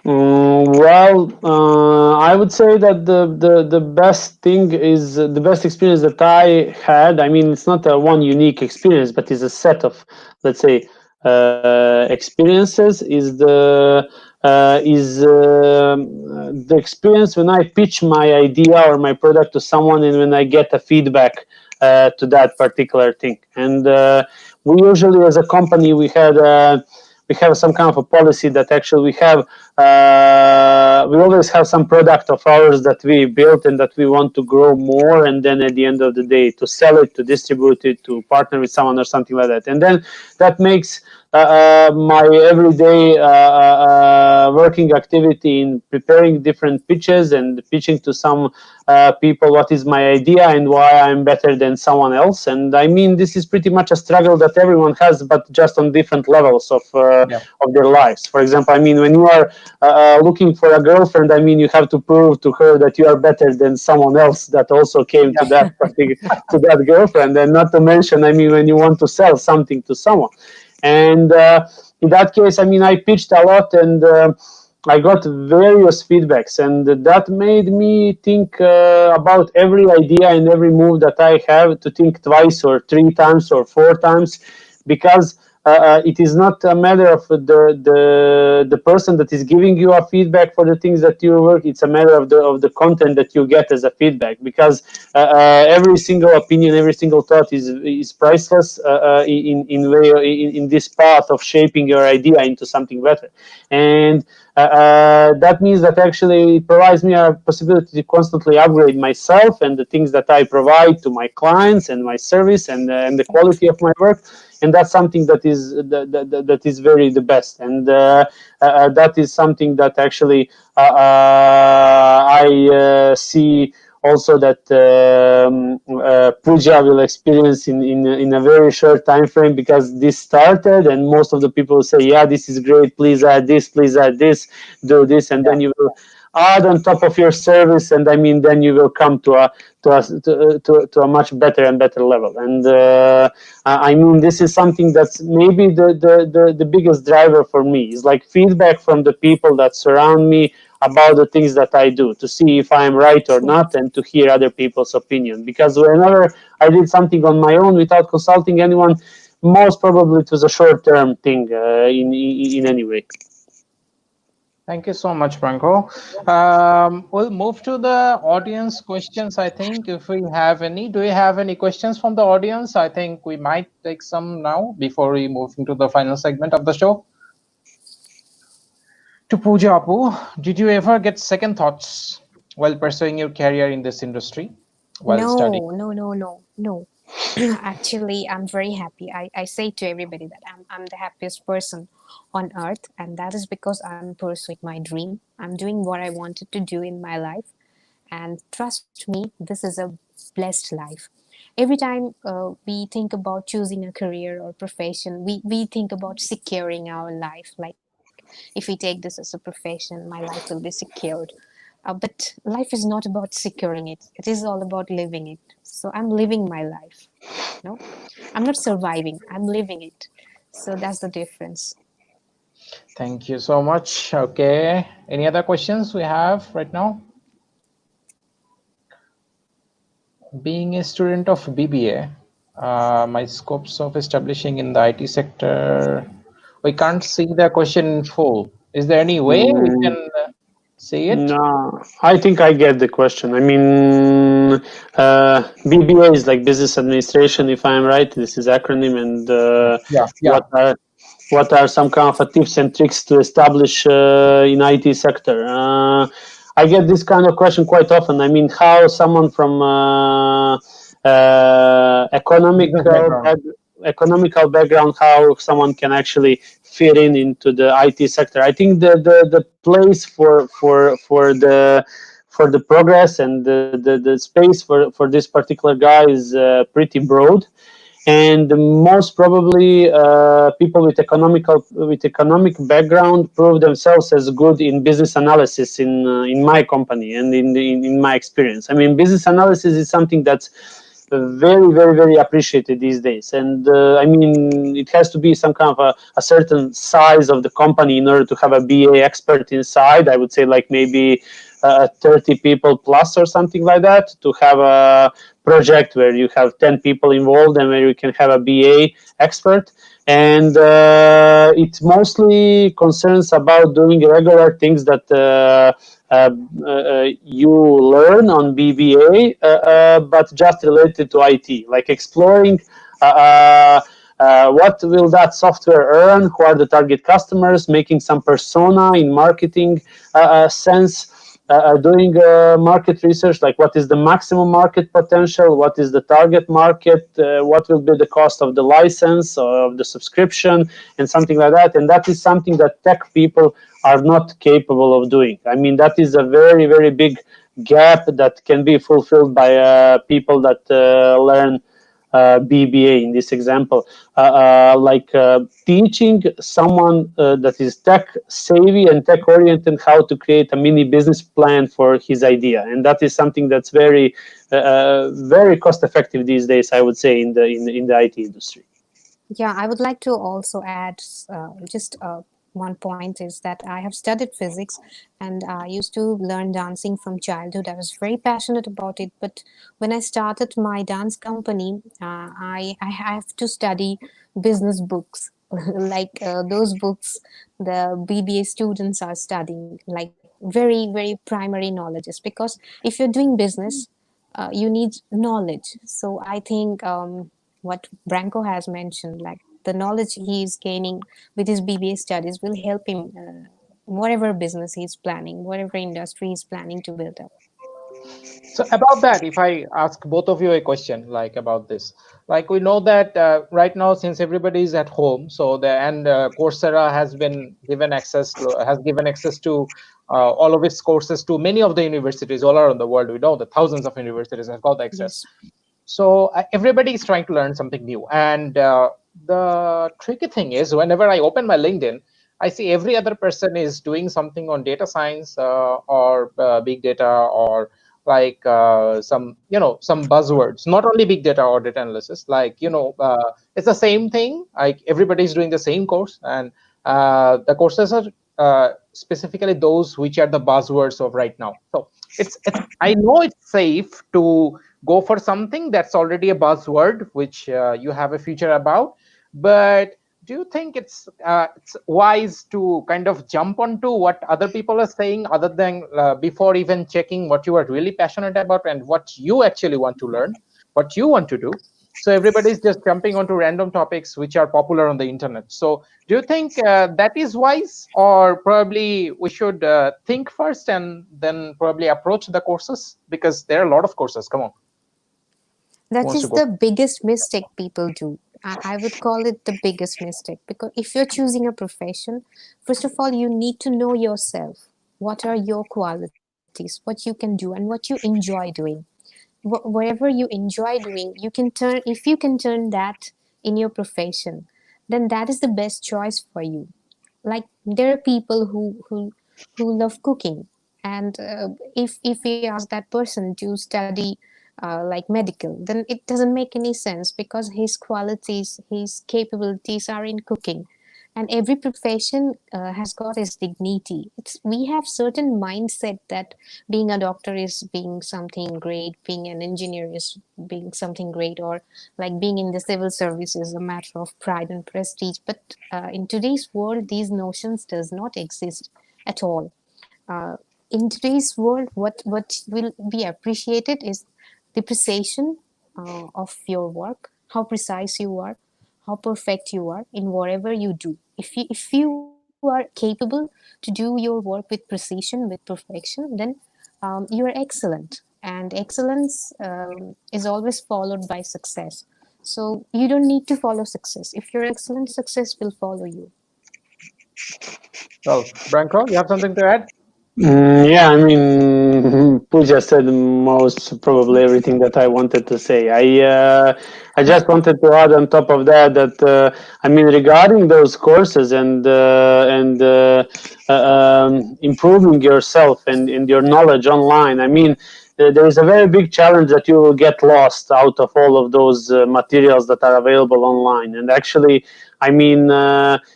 Well, I would say that the best thing is the best experience that I had. I mean, it's not a one unique experience, but it's a set of, let's say, experiences. The experience when I pitch my idea or my product to someone, and when I get a feedback to that particular thing. And we usually, as a company, we we have some kind of a policy that actually we have we always have some product of ours that we built and that we want to grow more, and then at the end of the day to sell it, to distribute it, to partner with someone or something like that. And then that makes my everyday working activity in preparing different pitches and pitching to some people what is my idea and why I'm better than someone else. And I mean, this is pretty much a struggle that everyone has, but just on different levels of their lives. For example, I mean, when you are looking for a girlfriend, I mean, you have to prove to her that you are better than someone else that also came to that to that girlfriend. And not to mention, I mean, when you want to sell something to someone. And in that case, I mean, I pitched a lot, and I got various feedbacks, and that made me think about every idea and every move that I have, to think twice or 3 times or 4 times, because it is not a matter of the person that is giving you a feedback for the things that you work. It's a matter of the content that you get as a feedback, because every single opinion, every single thought is priceless in this path of shaping your idea into something better. And that means that actually it provides me a possibility to constantly upgrade myself and the things that I provide to my clients and my service and the quality of my work. And that's something that is very the best, and that is something that actually I see also that Pooja will experience in a very short time frame, because this started and most of the people say, yeah, this is great, please add this, do this, and then you will add on top of your service, and I mean, then you will come to a much better and better level. And I mean, this is something that's maybe the biggest driver for me, is like feedback from the people that surround me about the things that I do, to see if I'm right or not, and to hear other people's opinion. Because whenever I did something on my own without consulting anyone, most probably it was a short-term thing in any way.
Thank you so much, Branko. We'll move to the audience questions, I think, if we have any. Do we have any questions from the audience? I think we might take some now before we move into the final segment of the show. To Pooja Apu, did you ever get second thoughts while pursuing your career in this industry while studying?
No. Actually, I'm very happy. I say to everybody that I'm the happiest person on earth, and that is because I'm pursuing my dream. I'm doing what I wanted to do in my life, and trust me, this is a blessed life. Every time we think about choosing a career or profession, we think about securing our life. Like, if we take this as a profession, my life will be secured. But life is not about securing it. It is all about living it. So I'm living my life. No, I'm not surviving. I'm living it. So that's the difference.
Thank you so much. Okay. Any other questions we have right now? Being a student of BBA, my scopes of establishing in the IT sector, we can't see the question in full. Is there any way we can see it?
No, I think I get the question. I mean, BBA is like business administration, if I'm right. This is acronym, and what are some kind of tips and tricks to establish in IT sector? I get this kind of question quite often. I mean, how someone from economical background, how someone can actually fit into the IT sector. I think the place for the progress and the space for this particular guy is pretty broad. And most probably people with economic background prove themselves as good in business analysis in my company and in my experience. I mean, business analysis is something that's very appreciated these days, and I mean, it has to be some kind of a certain size of the company in order to have a BA expert inside. I would say like maybe 30 people plus or something like that, to have a project where you have 10 people involved and where you can have a BA expert. And it mostly concerns about doing regular things that you learn on BBA, but just related to IT, like exploring What will that software earn? Who are the target customers? Making some persona in marketing sense. Doing market research, like what is the maximum market potential, what is the target market, what will be the cost of the license or of the subscription, and something like that. And that is something that tech people are not capable of doing. I mean, that is a very, very big gap that can be fulfilled by people that learn BBA in this example, teaching someone that is tech savvy and tech oriented how to create a mini business plan for his idea, and that is something that's very, very cost effective these days, I would say, in the IT industry.
Yeah, I would like to also add just one point is that I have studied physics and I used to learn dancing from childhood. I was very passionate about it, but when I started my dance company, I have to study business books, like those books the BBA students are studying, like very, very primary knowledges. Because if you're doing business, you need knowledge. So I think what Branko has mentioned, like the knowledge he is gaining with his BBA studies will help him whatever business he's planning, whatever industry he's planning to build up.
So about that, if I ask both of you a question, like about this, like we know that right now, since everybody is at home, so Coursera has been given access to all of its courses to many of the universities all around the world. We know that thousands of universities have got access.
Yes.
So everybody is trying to learn something new, and the tricky thing is, whenever I open my LinkedIn, I see every other person is doing something on data science or big data, or like some buzzwords, not only big data or data analysis, it's the same thing, like everybody's doing the same course, and the courses are specifically those which are the buzzwords of right now. So it's I know it's safe to go for something that's already a buzzword which you have a future about, but do you think it's wise to kind of jump onto what other people are saying, other than before even checking what you are really passionate about and what you actually want to learn, what you want to do? So everybody's just jumping onto random topics which are popular on the internet. So do you think that is wise, or probably we should think first and then probably approach the courses, because there are a lot of courses? Come on, who
That
wants to
is
go?
the biggest mistake people do. I would call it the biggest mistake, because if you're choosing a profession, first of all, you need to know yourself. What are your qualities, what you can do, and what you enjoy doing. Wherever you enjoy doing, you can turn, if you can turn that in your profession, then that is the best choice for you. Like there are people who love cooking, and if we ask that person to study like medical, then it doesn't make any sense, because his qualities, his capabilities are in cooking. And every profession has got its dignity. We have certain mindset that being a doctor is being something great, being an engineer is being something great, or like being in the civil service is a matter of pride and prestige. But in today's world, these notions does not exist at all. uh, in today's world, what will be appreciated is the precision of your work, how precise you are, how perfect you are in whatever you do. If you are capable to do your work with precision, with perfection, then you are excellent. And excellence is always followed by success. So you don't need to follow success. If you're excellent, success will follow you.
Well, Branko, you have something to add?
Yeah, I mean, Pooja said most probably everything that I wanted to say. I just wanted to add on top of that I mean, regarding those courses and improving yourself and your knowledge online. I mean, there is a very big challenge that you will get lost out of all of those materials that are available online. And actually, I mean,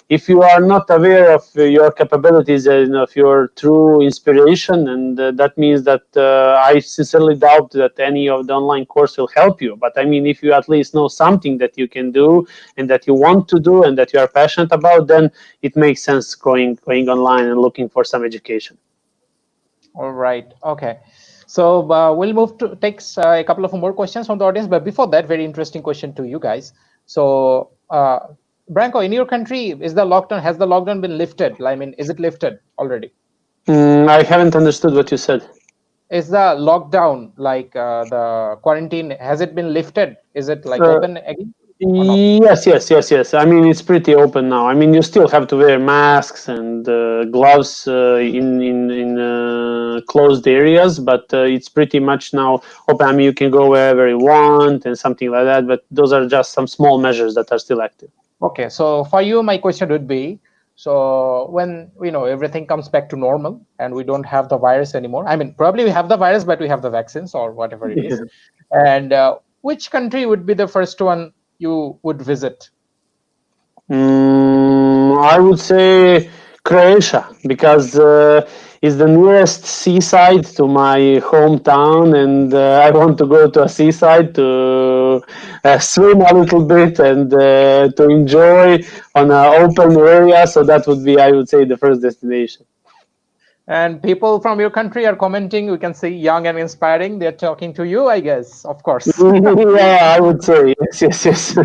if you are not aware of your capabilities and of your true inspiration, and that means that I sincerely doubt that any of the online course will help you. But I mean, if you at least know something that you can do and that you want to do and that you are passionate about, then it makes sense going online and looking for some education.
All right. Okay. So we'll move to takes a couple of more questions from the audience. But before that, very interesting question to you guys. So Branko, in your country, has the lockdown been lifted? I mean, is it lifted already?
I haven't understood what you said.
Is the lockdown, the quarantine, has it been lifted? Is it like
Uh,
open again or not?
yes. I mean, it's pretty open now. I mean, you still have to wear masks and gloves in closed areas, but it's pretty much now open. I mean, you can go wherever you want and something like that. But those are just some small measures that are still active.
Okay, so for you, my question would be, so when everything comes back to normal and we don't have the virus anymore, I mean, probably we have the virus, but we have the vaccines or whatever it is. And which country would be the first one you would visit?
I would say Croatia because it's the nearest seaside to my hometown, and I want to go to a seaside to swim a little bit and to enjoy on an open area. So that would be, I would say, the first destination.
And people from your country are commenting. We can see young and inspiring. They're talking to you, I guess, of course.
Yeah, I would say yes.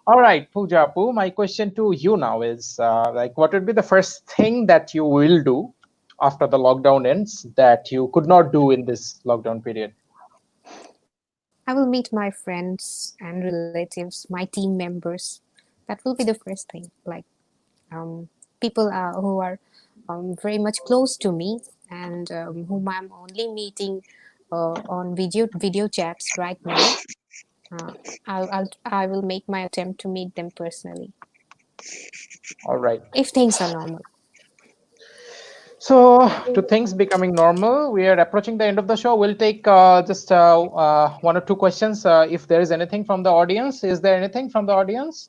All right, Pooja, my question to you now is what would be the first thing that you will do after the lockdown ends that you could not do in this lockdown period?
I will meet my friends and relatives, my team members. That will be the first thing. Like people who are very much close to me and whom I'm only meeting on video chats right now. Uh, I will make my attempt to meet them personally
All right.
if things are normal.
So, to things becoming normal, we are approaching the end of the show. We'll take just one or two questions. If there is anything from the audience, is there anything from the audience?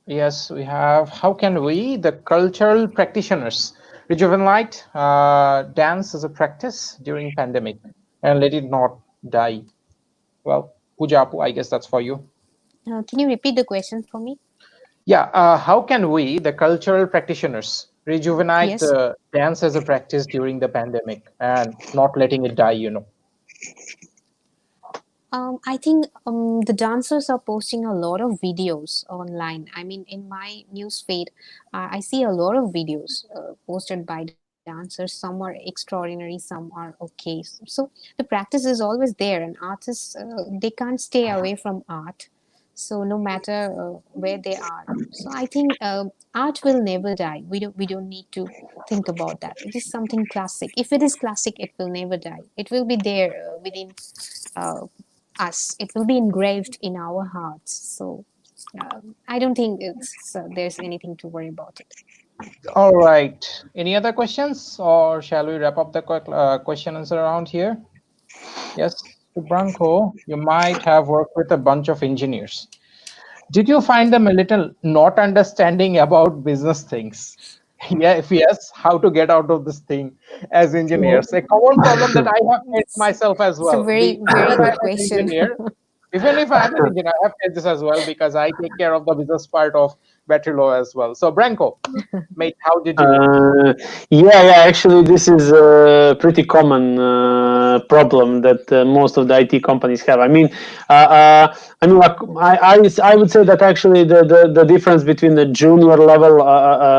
Yes, we have. How can we, the cultural practitioners, rejuvenate dance as a practice during pandemic and let it not die? Well, Pooja, I guess that's for you.
Can you repeat the question for me?
Yeah, how can we, the cultural practitioners, rejuvenate
Yes.
dance as a practice during the pandemic and not letting it die,
I think the dancers are posting a lot of videos online. I mean, in my news feed, I see a lot of videos posted by dancers. Some are extraordinary, some are okay. So the practice is always there, and artists they can't stay away from art. So no matter where they are, so I think art will never die. We don't need to think about that. It is something classic. If it is classic, it will never die. It will be there within uh, us. It will be engraved in our hearts. So I don't think there's anything to worry about it.
All right. Any other questions, or shall we wrap up the questions around here? Yes, to Branko, you might have worked with a bunch of engineers. Did you find them a little not understanding about business things? Yeah, if yes, how to get out of this thing as engineers? A common problem that I have faced
It's,
myself as
it's a
well.
very
Even
very
if I'm
good
an
question.
engineer, even if I'm an engineer, I have faced this as well because I take care of the business part of battery law as well. So, Branko, mate, how did you?
Uh, yeah. Actually, this is a pretty common problem that most of the IT companies have. Like, I would say that actually the difference between the junior level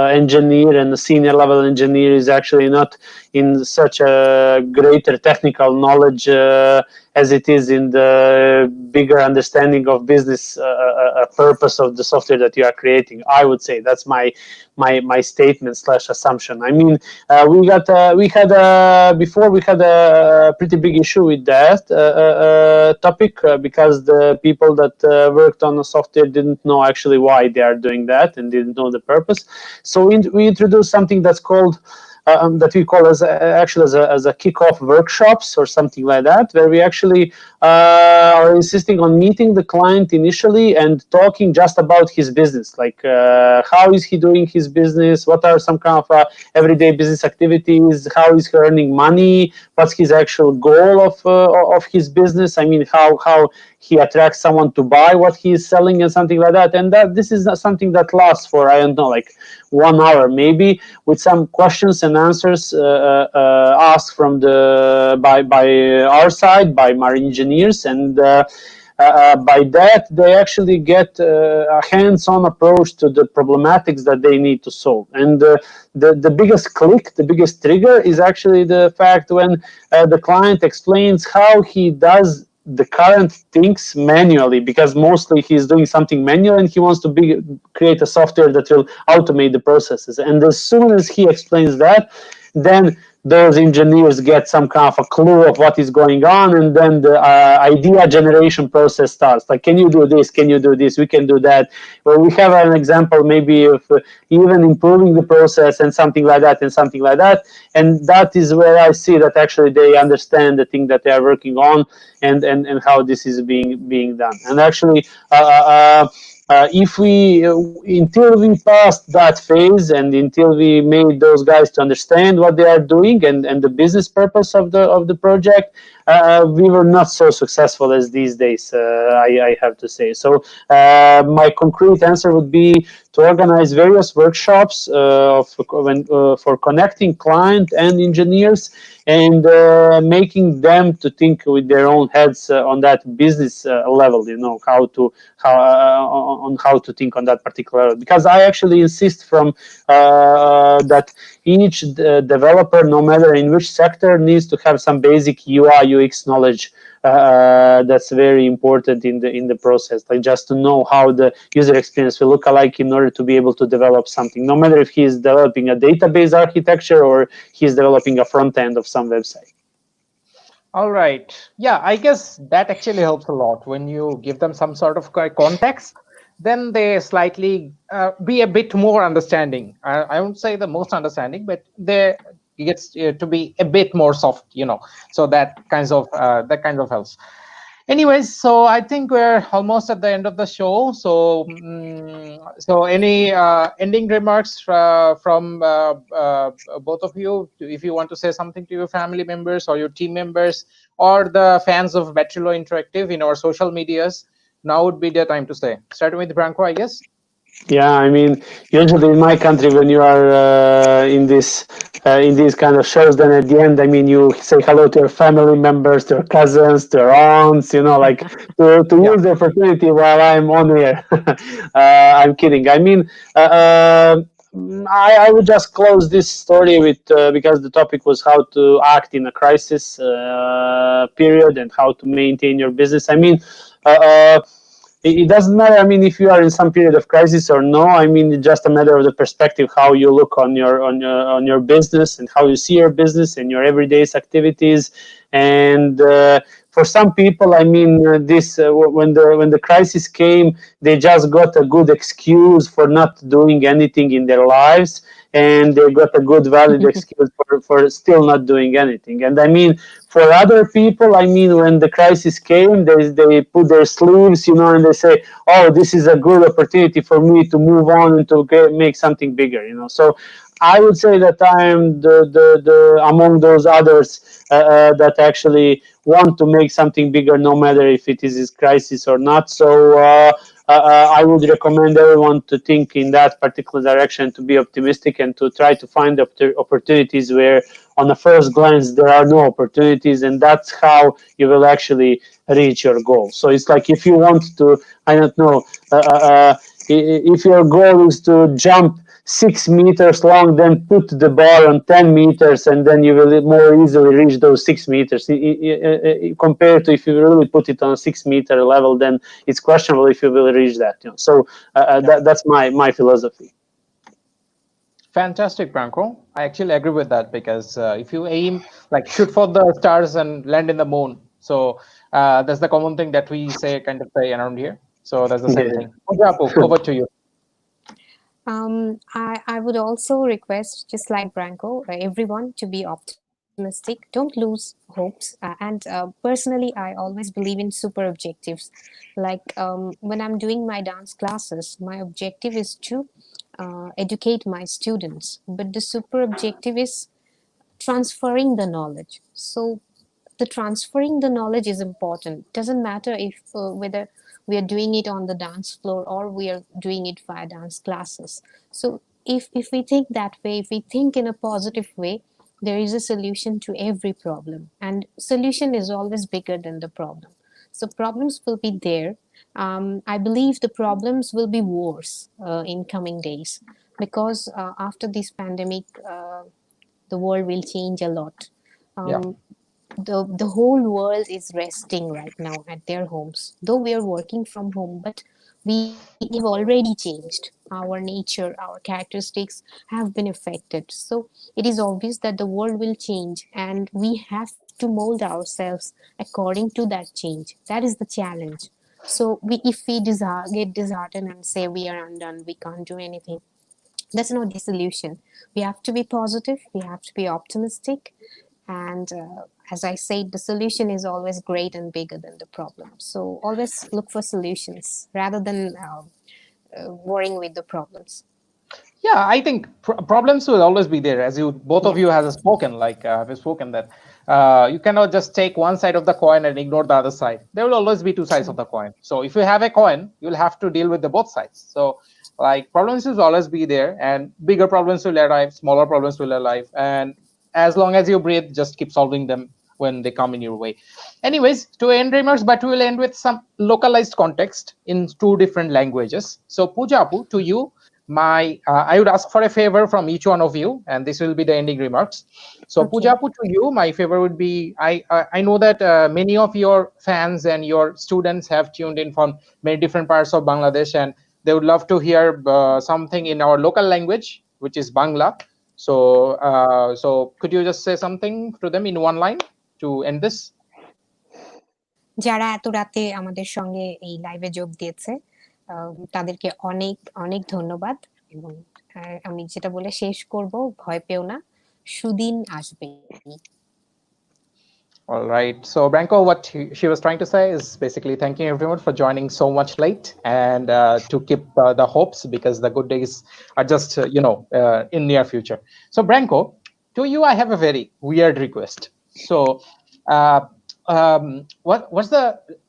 engineer and the senior level engineer is actually not in such a greater technical knowledge as it is in the bigger understanding of business purpose of the software that you are creating. I would say that's my statement slash assumption. I mean, we had before we had a pretty big issue with that topic because the people that worked on the software didn't know actually why they are doing that and didn't know the purpose. So we introduced something that's called that we call as a kickoff workshops or something like that, where we actually are insisting on meeting the client initially and talking just about his business, like how is he doing his business, what are some kind of everyday business activities, how is he earning money, what's his actual goal of his business. I mean, how he attracts someone to buy what he is selling and something like that. And that this is not something that lasts for, I don't know, like 1 hour maybe, with some questions and answers asked from by our side, by our engineers. And by that they actually get a hands-on approach to the problematics that they need to solve. And the biggest click, the biggest trigger is actually the fact when the client explains how he does the current things manually, because mostly he's doing something manual and he wants to create a software that will automate the processes. And as soon as he explains that, then those engineers get some kind of a clue of what is going on, and then the idea generation process starts. Like, can you do this? Can you do this? We can do that. Well, we have an example maybe of even improving the process and something like that and something like that. And that is where I see that actually they understand the thing that they are working on, and how this is being done. And actually, if we until we passed that phase and until we made those guys to understand what they are doing and the business purpose of the project, we were not so successful as these days, I have to say. So my concrete answer would be to organize various workshops for connecting client and engineers, and making them to think with their own heads on that business level, on how to think on that particular level. Because I actually insist from that each developer, no matter in which sector, needs to have some basic UI UX knowledge. That's very important in the process, like just to know how the user experience will look alike in order to be able to develop something, no matter if he is developing a database architecture or he's developing a front end of some website.
All right. Yeah, I guess that actually helps a lot when you give them some sort of context. Then they slightly be a bit more understanding. I won't say the most understanding, but they gets to be a bit more soft, So that kind of helps. Anyways, so I think we're almost at the end of the show. So, so any ending remarks from both of you, if you want to say something to your family members or your team members or the fans of Bachelor Interactive in our social medias, now would be the time to say. Starting with Branko, I guess.
Yeah, I mean, usually in my country, when you are in these kind of shows, then at the end, I mean, you say hello to your family members, to your cousins, to your aunts, like to use the opportunity while I'm on here. I'm kidding. I mean, I would just close this story with because the topic was how to act in a crisis period and how to maintain your business. I mean. It doesn't matter. I mean, if you are in some period of crisis or no. I mean, it's just a matter of the perspective, how you look on your business and how you see your business and your everyday activities. And for some people, I mean, this when the crisis came, they just got a good excuse for not doing anything in their lives, and they got a good valid excuse for still not doing anything. And I mean, for other people, I mean, when the crisis came, they put their sleeves, and they say, oh, this is a good opportunity for me to move on and to make something bigger, So I would say that I am the among those others that actually want to make something bigger, no matter if it is a crisis or not. So I would recommend everyone to think in that particular direction, to be optimistic and to try to find opportunities where on the first glance there are no opportunities, and that's how you will actually reach your goal. So it's like, if you want to, I don't know, if your goal is to jump 6 meters long, then put the bar on 10 meters, and then you will more easily reach those 6 meters. Compared to if you really put it on a 6 meter level, then it's questionable if you will reach that. So that's my philosophy.
Fantastic, Branko. I actually agree with that, because if you aim, like, shoot for the stars and land in the moon. So that's the common thing that we say around here. So that's the same thing. Over to you.
I would also request, just like Branko, everyone to be optimistic. Don't lose hopes. And personally, I always believe in super objectives. Like when I'm doing my dance classes, my objective is to educate my students. But the super objective is transferring the knowledge. So the transferring the knowledge is important. Doesn't matter if whether we are doing it on the dance floor or we are doing it via dance classes. So if we think that way, if we think in a positive way, there is a solution to every problem, and solution is always bigger than the problem. So problems will be there. I believe the problems will be worse in coming days because after this pandemic, the world will change a lot.
Yeah.
The whole world is resting right now at their homes, though we are working from home, but we've already changed. Our nature, our characteristics have been affected, so it is obvious that the world will change and we have to mold ourselves according to that change. That is the challenge. So if we get disheartened and say we are undone, we can't do anything, that's not the solution. We have to be positive, we have to be optimistic, and as I said, the solution is always great and bigger than the problem. So always look for solutions rather than worrying with the problems.
Yeah, I think problems will always be there, as you both of
Yeah.
you have spoken. Have spoken that you cannot just take one side of the coin and ignore the other side. There will always be two sides of
True.
the coin. So if you have a coin, you'll have to deal with the both sides. So like problems will always be there, and bigger problems will arrive, smaller problems will arrive, and as long as you breathe, just keep solving them when they come in your way. Anyways, to end remarks, but we will end with some localized context in two different languages. So Pooja Apu, to you, I would ask for a favor from each one of you, and this will be the ending remarks. So
Okay.
Poojapu, to you, my favor would be I know that many of your fans and your students have tuned in from many different parts of Bangladesh, and they would love to hear something in our local language, which is Bangla. So could you just say something to them in one line to end this?
যারা এত রাতে আমাদের সঙ্গে এই লাইভে যোগ দিয়েছে তাদেরকে অনেক অনেক ধন্যবাদ। এবং আমি যেটা বলে শেষ করব, ভয় পেও না, সুদিন আসবেই।
All right. So, Branko, what she was trying to say is basically thanking everyone for joining so much late and to keep the hopes, because the good days are just, in near future. So, Branko, to you, I have a very weird request. So, uh, what's the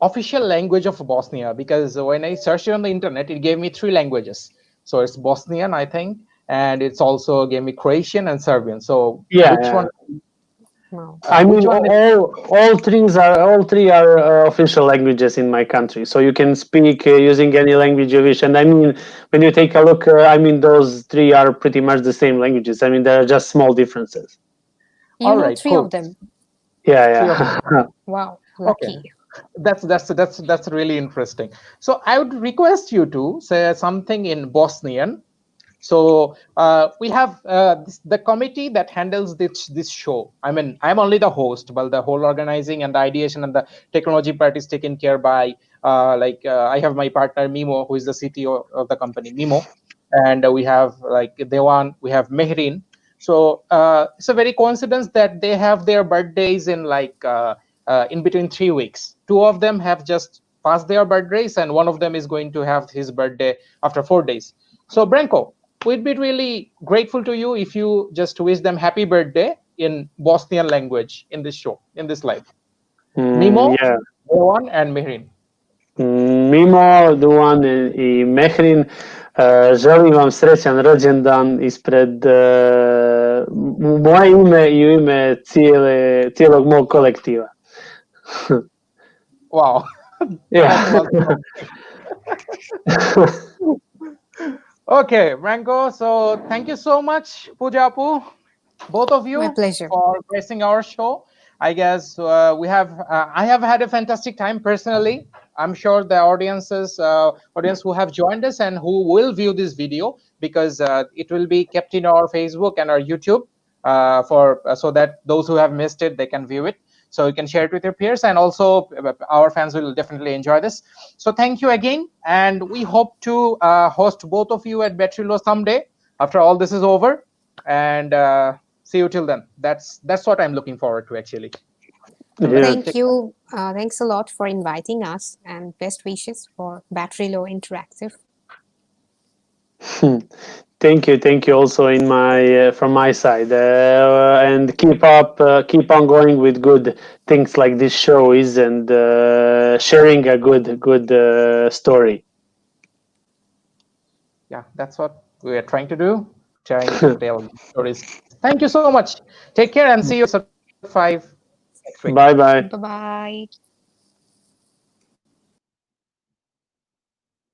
official language of Bosnia? Because when I searched it on the internet, it gave me three languages. So it's Bosnian, I think, and it's also gave me Croatian and Serbian. So
Yeah,
which
yeah.
one?
Wow.
I
Which
mean,
one is
all three are official languages in my country. So you can speak using any language you wish. And I mean, when you take a look, I mean, those three are pretty much the same languages. I mean, there are just small differences.
You
all
know
right?
three of
Cool.
them.
Yeah,
Three of them.
yeah.
Wow,
Okay.
lucky.
That's really interesting. So I would request you to say something in Bosnian. So we have the committee that handles this show. I mean, I'm only the host, but the whole organizing and the ideation and the technology part is taken care by I have my partner Mimo, who is the CTO of the company, Mimo, and we have like Dewan, we have Mehrin. So it's a very coincidence that they have their birthdays in between 3 weeks. Two of them have just passed their birthdays, and one of them is going to have his birthday after 4 days. So Branko, we'd be really grateful to you if you just wish them happy birthday in Bosnian language in this show, in this live. Mimo,
Yeah.
Dewan, and Mehrin.
Mimo, Duan i Mehrin, želim vam srećan rođendan ispred moje ime i u ime cijelog mog kolektiva.
Wow.
Yeah.
Okay, Branko. So thank you so much, Poojapu, both of you,
My pleasure.
for gracing our show. I guess I have had a fantastic time personally. I'm sure the audience who have joined us and who will view this video, because it will be kept in our Facebook and our YouTube so that those who have missed it, they can view it. So you can share it with your peers, and also our fans will definitely enjoy this. So thank you again, and we hope to host both of you at Betrilo someday after all this is over. And see you till then. That's what I'm looking forward to, actually. Till then,
Yeah.
Thank you. Thanks a lot for inviting us, and best wishes for Battery Low Interactive.
Thank you also in my from my side, and keep on going with good things like this show is, and sharing a good story.
yeah, that's what we are trying to do, trying to tell stories. Thank you so much. Take care and see you at 5 next week.
Bye bye.
Bye bye.